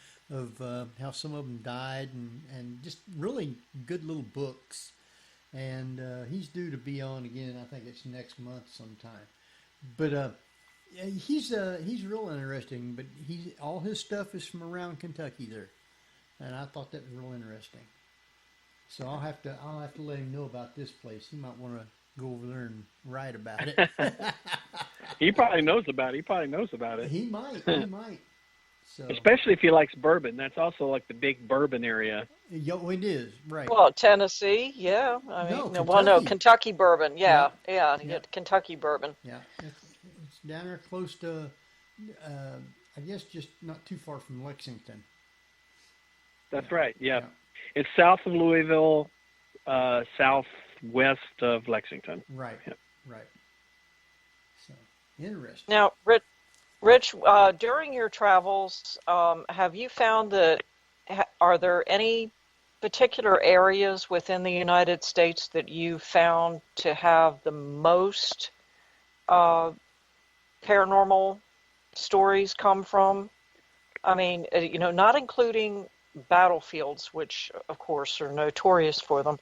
how some of them died, and just really good little books. And he's due to be on again. I think it's next month sometime. But he's real interesting. But all his stuff is from around Kentucky there, and I thought that was real interesting. So I'll have to let him know about this place. He might want to go over there and write about it. He probably knows about it. He might. So, especially if he likes bourbon. That's also like the big bourbon area. Yeah, it is, right. Well, Tennessee, yeah. Kentucky bourbon, yeah. You get Kentucky bourbon. Yeah, it's down there close to, I guess just not too far from Lexington. That's right, yeah. It's south of Louisville, southwest of Lexington. Right, right. So, interesting. Now, Rich, during your travels, have you found that, are there any particular areas within the United States that you found to have the most paranormal stories come from? I mean, not including battlefields, which of course are notorious for them,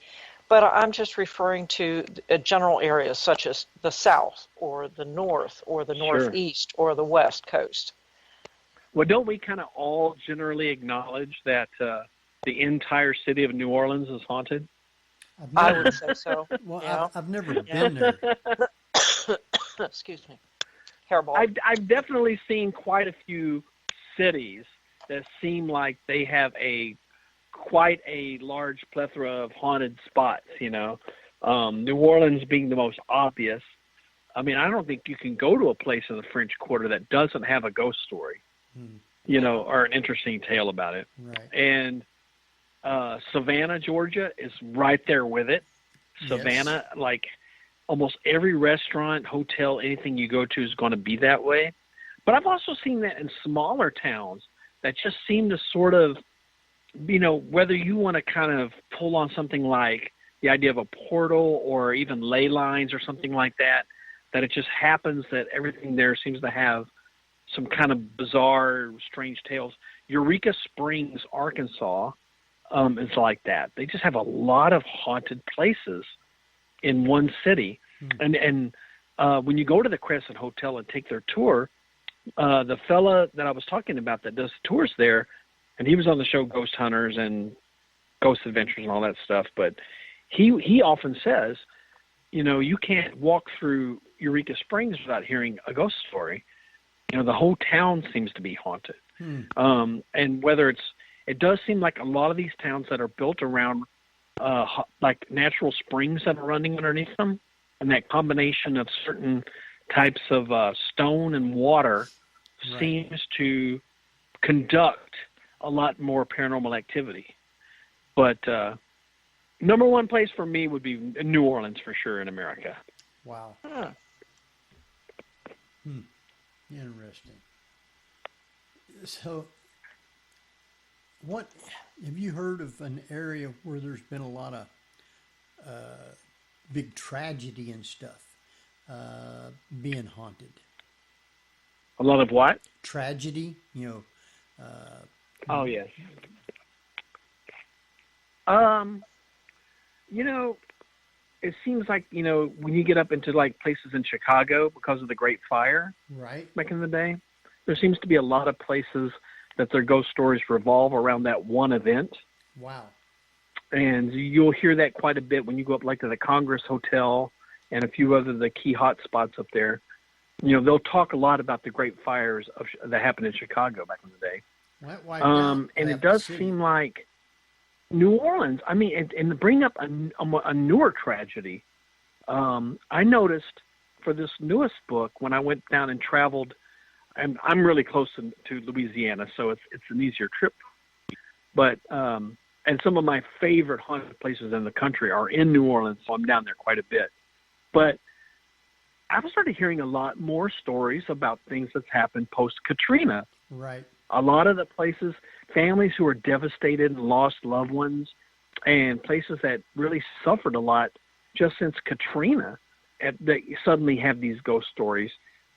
but I'm just referring to general areas such as the South or the North or the Northeast or the West Coast. Well, don't we kind of all generally acknowledge that the entire city of New Orleans is haunted? I would say so. Well, yeah. I've never been there. Excuse me. Hairball. I've definitely seen quite a few cities that seem like they have quite a large plethora of haunted spots, New Orleans being the most obvious. I mean, I don't think you can go to a place in the French Quarter that doesn't have a ghost story, or an interesting tale about it. Right. And Savannah, Georgia is right there with it. Savannah, like almost every restaurant, hotel, anything you go to is going to be that way. But I've also seen that in smaller towns that just seem to sort of, whether you want to kind of pull on something like the idea of a portal or even ley lines or something like that it just happens that everything there seems to have some kind of bizarre, strange tales. Eureka Springs, Arkansas, is like that. They just have a lot of haunted places in one city. And when you go to the Crescent Hotel and take their tour, the fella that I was talking about that does tours there, and he was on the show Ghost Hunters and Ghost Adventures and all that stuff, but he often says, you can't walk through Eureka Springs without hearing a ghost story. The whole town seems to be haunted. And whether it does seem like a lot of these towns that are built around like natural springs that are running underneath them, and that combination of certain types of stone and water seems to conduct a lot more paranormal activity. But number one place for me would be New Orleans for sure in America. Wow. Interesting. So, what have you heard of an area where there's been a lot of big tragedy and stuff being haunted? A lot of what? Tragedy, oh, yes. It seems like, when you get up into like places in Chicago because of the Great Fire back in the day, there seems to be a lot of places that their ghost stories revolve around that one event. Wow. And you'll hear that quite a bit when you go up like to the Congress Hotel and a few other the key hot spots up there. You know, they'll talk a lot about the great fires that happened in Chicago back in the day. And it does seem like New Orleans, I mean, and to bring up a newer tragedy, I noticed for this newest book, when I went down and traveled, and I'm really close to Louisiana, so it's an easier trip. But, and some of my favorite haunted places in the country are in New Orleans, so I'm down there quite a bit. But I've started hearing a lot more stories about things that's happened post-Katrina. Right. A lot of the places, families who are devastated and lost loved ones, and places that really suffered a lot just since Katrina, they suddenly have these ghost stories.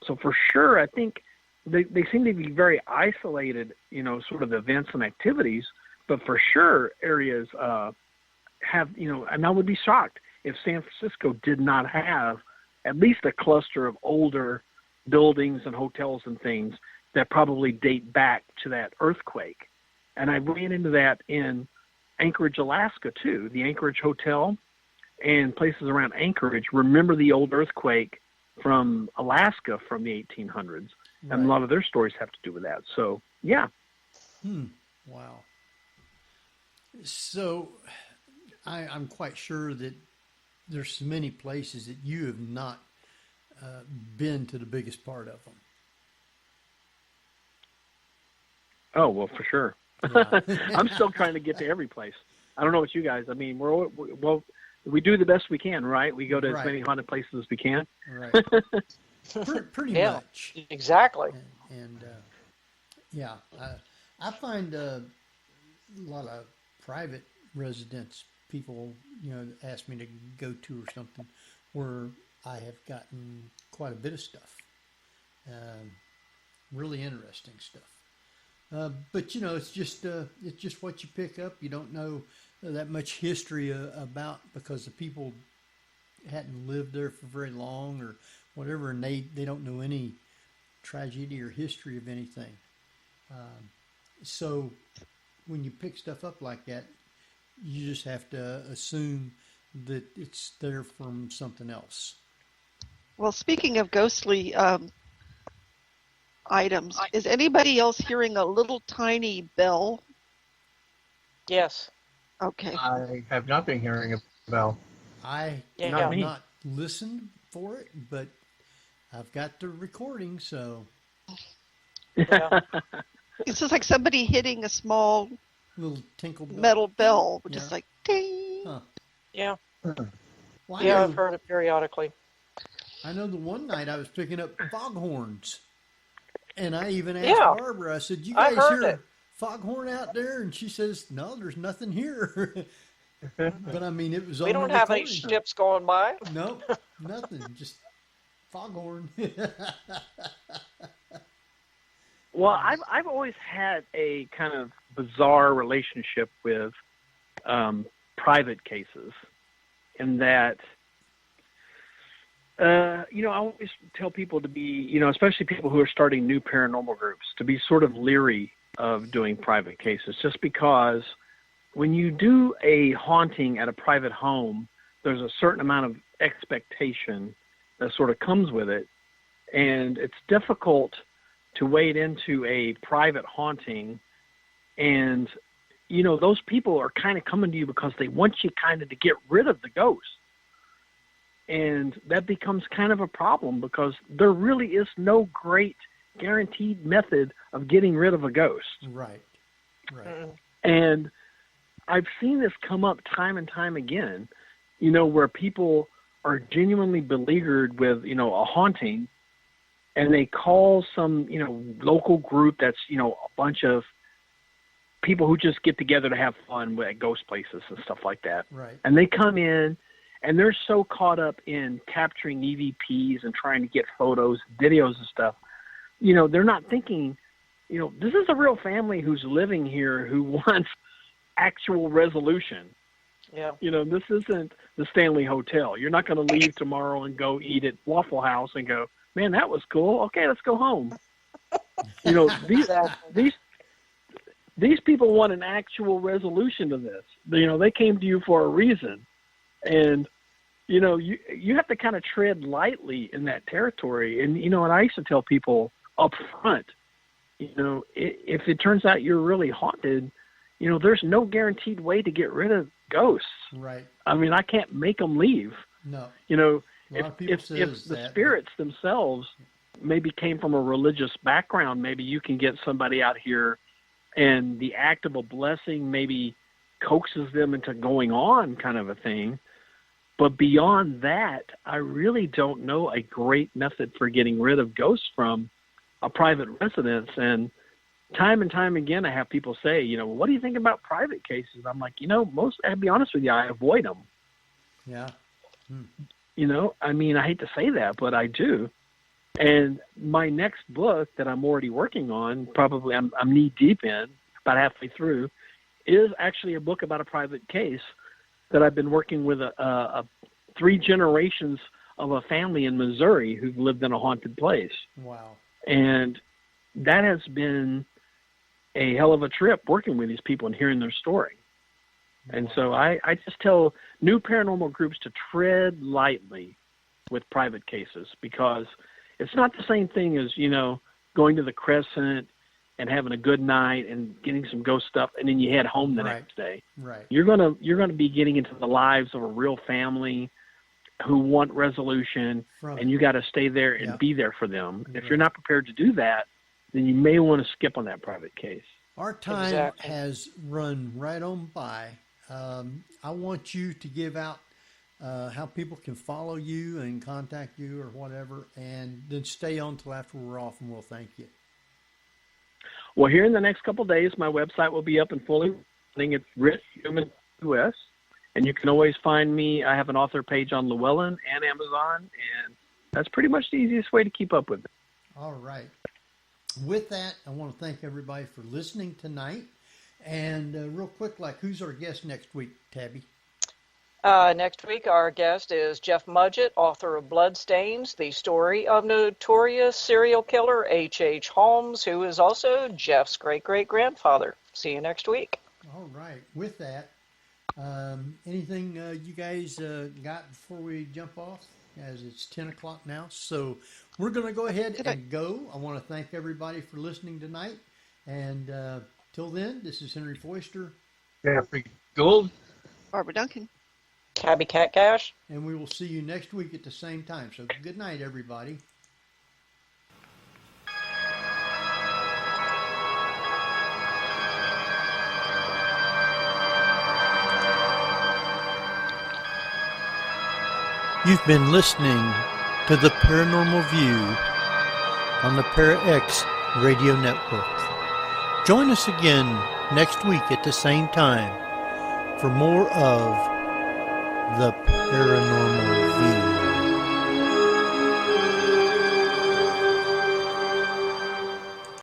So for sure, I think they seem to be very isolated, you know, sort of events and activities, but for sure areas have, you know, and I would be shocked if San Francisco did not have at least a cluster of older buildings and hotels and things that probably date back to that earthquake. And I ran into that in Anchorage, Alaska, too. The Anchorage Hotel and places around Anchorage remember the old earthquake from Alaska from the 1800s. Right. And a lot of their stories have to do with that. So, yeah. Wow. So I'm quite sure that there's so many places that you have not been to the biggest part of them. Oh, well, for sure. Yeah. I'm still trying to get to every place. I don't know what you guys, I mean, we do the best we can, right? We go to as many haunted places as we can. Right. Pretty much. Exactly. And yeah, I find a lot of private residence people, you know, ask me to go to or something where I have gotten quite a bit of stuff. Really interesting stuff. But you know, it's just what you pick up. You don't know that much history about, because the people hadn't lived there for very long or whatever, and they don't know any tragedy or history of anything. So when you pick stuff up like that, you just have to assume that it's there from something else. Well, speaking of ghostly items, is anybody else hearing a little tiny bell? Yes. Okay. I have not been hearing a bell. I have not listened for it, but I've got the recording, so. Yeah. It's just like somebody hitting a small little tinkle bell. Metal bell, just like ding. Huh. Yeah. Well, yeah, I've heard it periodically. I know the one night I was picking up foghorns, and I even asked Barbara, I said, "You guys hear foghorn out there?" And she says, "No, there's nothing here." But I mean, it was. We don't have any ships going by. Nope, nothing. Just foghorn. Well, I've always had a kind of bizarre relationship with private cases, in that, you know, I always tell people to be, you know, especially people who are starting new paranormal groups, to be sort of leery of doing private cases, just because when you do a haunting at a private home, there's a certain amount of expectation that sort of comes with it, and it's difficult to wade into a private haunting, and, you know, those people are kind of coming to you because they want you kind of to get rid of the ghost. And that becomes kind of a problem, because there really is no great guaranteed method of getting rid of a ghost. Right. And I've seen this come up time and time again, you know, where people are genuinely beleaguered with, you know, a haunting, and they call some, you know, local group that's, you know, a bunch of people who just get together to have fun at ghost places and stuff like that. Right. And they come in, and they're so caught up in capturing EVPs and trying to get photos, videos and stuff. You know, they're not thinking, you know, this is a real family who's living here who wants actual resolution. Yeah. You know, this isn't the Stanley Hotel. You're not going to leave tomorrow and go eat at Waffle House and go, man, that was cool. Okay, let's go home. You know, these people want an actual resolution to this. You know, they came to you for a reason. And, you know, you have to kind of tread lightly in that territory. And, you know, and I used to tell people up front, you know, if it turns out you're really haunted, you know, there's no guaranteed way to get rid of ghosts. Right. I mean, I can't make them leave. No. You know, if the spirits themselves maybe came from a religious background, maybe you can get somebody out here and the act of a blessing maybe coaxes them into going on, kind of a thing. But beyond that, I really don't know a great method for getting rid of ghosts from a private residence. And time again, I have people say, you know, what do you think about private cases? I'm like, you know, I'll be honest with you, I avoid them. Yeah. You know, I mean, I hate to say that, but I do. And my next book that I'm already working on, probably I'm knee deep in, about halfway through, is actually a book about a private case that I've been working with 3 generations of a family in Missouri who've lived in a haunted place. Wow. And that has been a hell of a trip working with these people and hearing their story. Wow. And so I just tell new paranormal groups to tread lightly with private cases, because it's not the same thing as, you know, going to the Crescent and having a good night and getting some ghost stuff, and then you head home the next day. Right. You're gonna be getting into the lives of a real family who want resolution, and you got to stay there and be there for them. If you're not prepared to do that, then you may want to skip on that private case. Our time has run right on by. I want you to give out how people can follow you and contact you or whatever, and then stay on till after we're off, and we'll thank you. Well, here in the next couple of days, my website will be up and fully running. It's Rich Newman US, and you can always find me. I have an author page on Llewellyn and Amazon, and that's pretty much the easiest way to keep up with it. All right. With that, I want to thank everybody for listening tonight. And real quick, who's our guest next week, Tabby? Next week, our guest is Jeff Mudgett, author of Bloodstains, the story of notorious serial killer H.H. Holmes, who is also Jeff's great-great-grandfather. See you next week. All right. With that, anything you guys got before we jump off? As it's 10 o'clock now. So we're going to go ahead and go. I want to thank everybody for listening tonight. And till then, this is Henry Foister. Jeffrey Gould. Barbara Duncan. Tabby Cat Cash. And we will see you next week at the same time. So good night, everybody. You've been listening to the Paranormal View on the ParaX Radio Network. Join us again next week at the same time for more of the Paranormal View.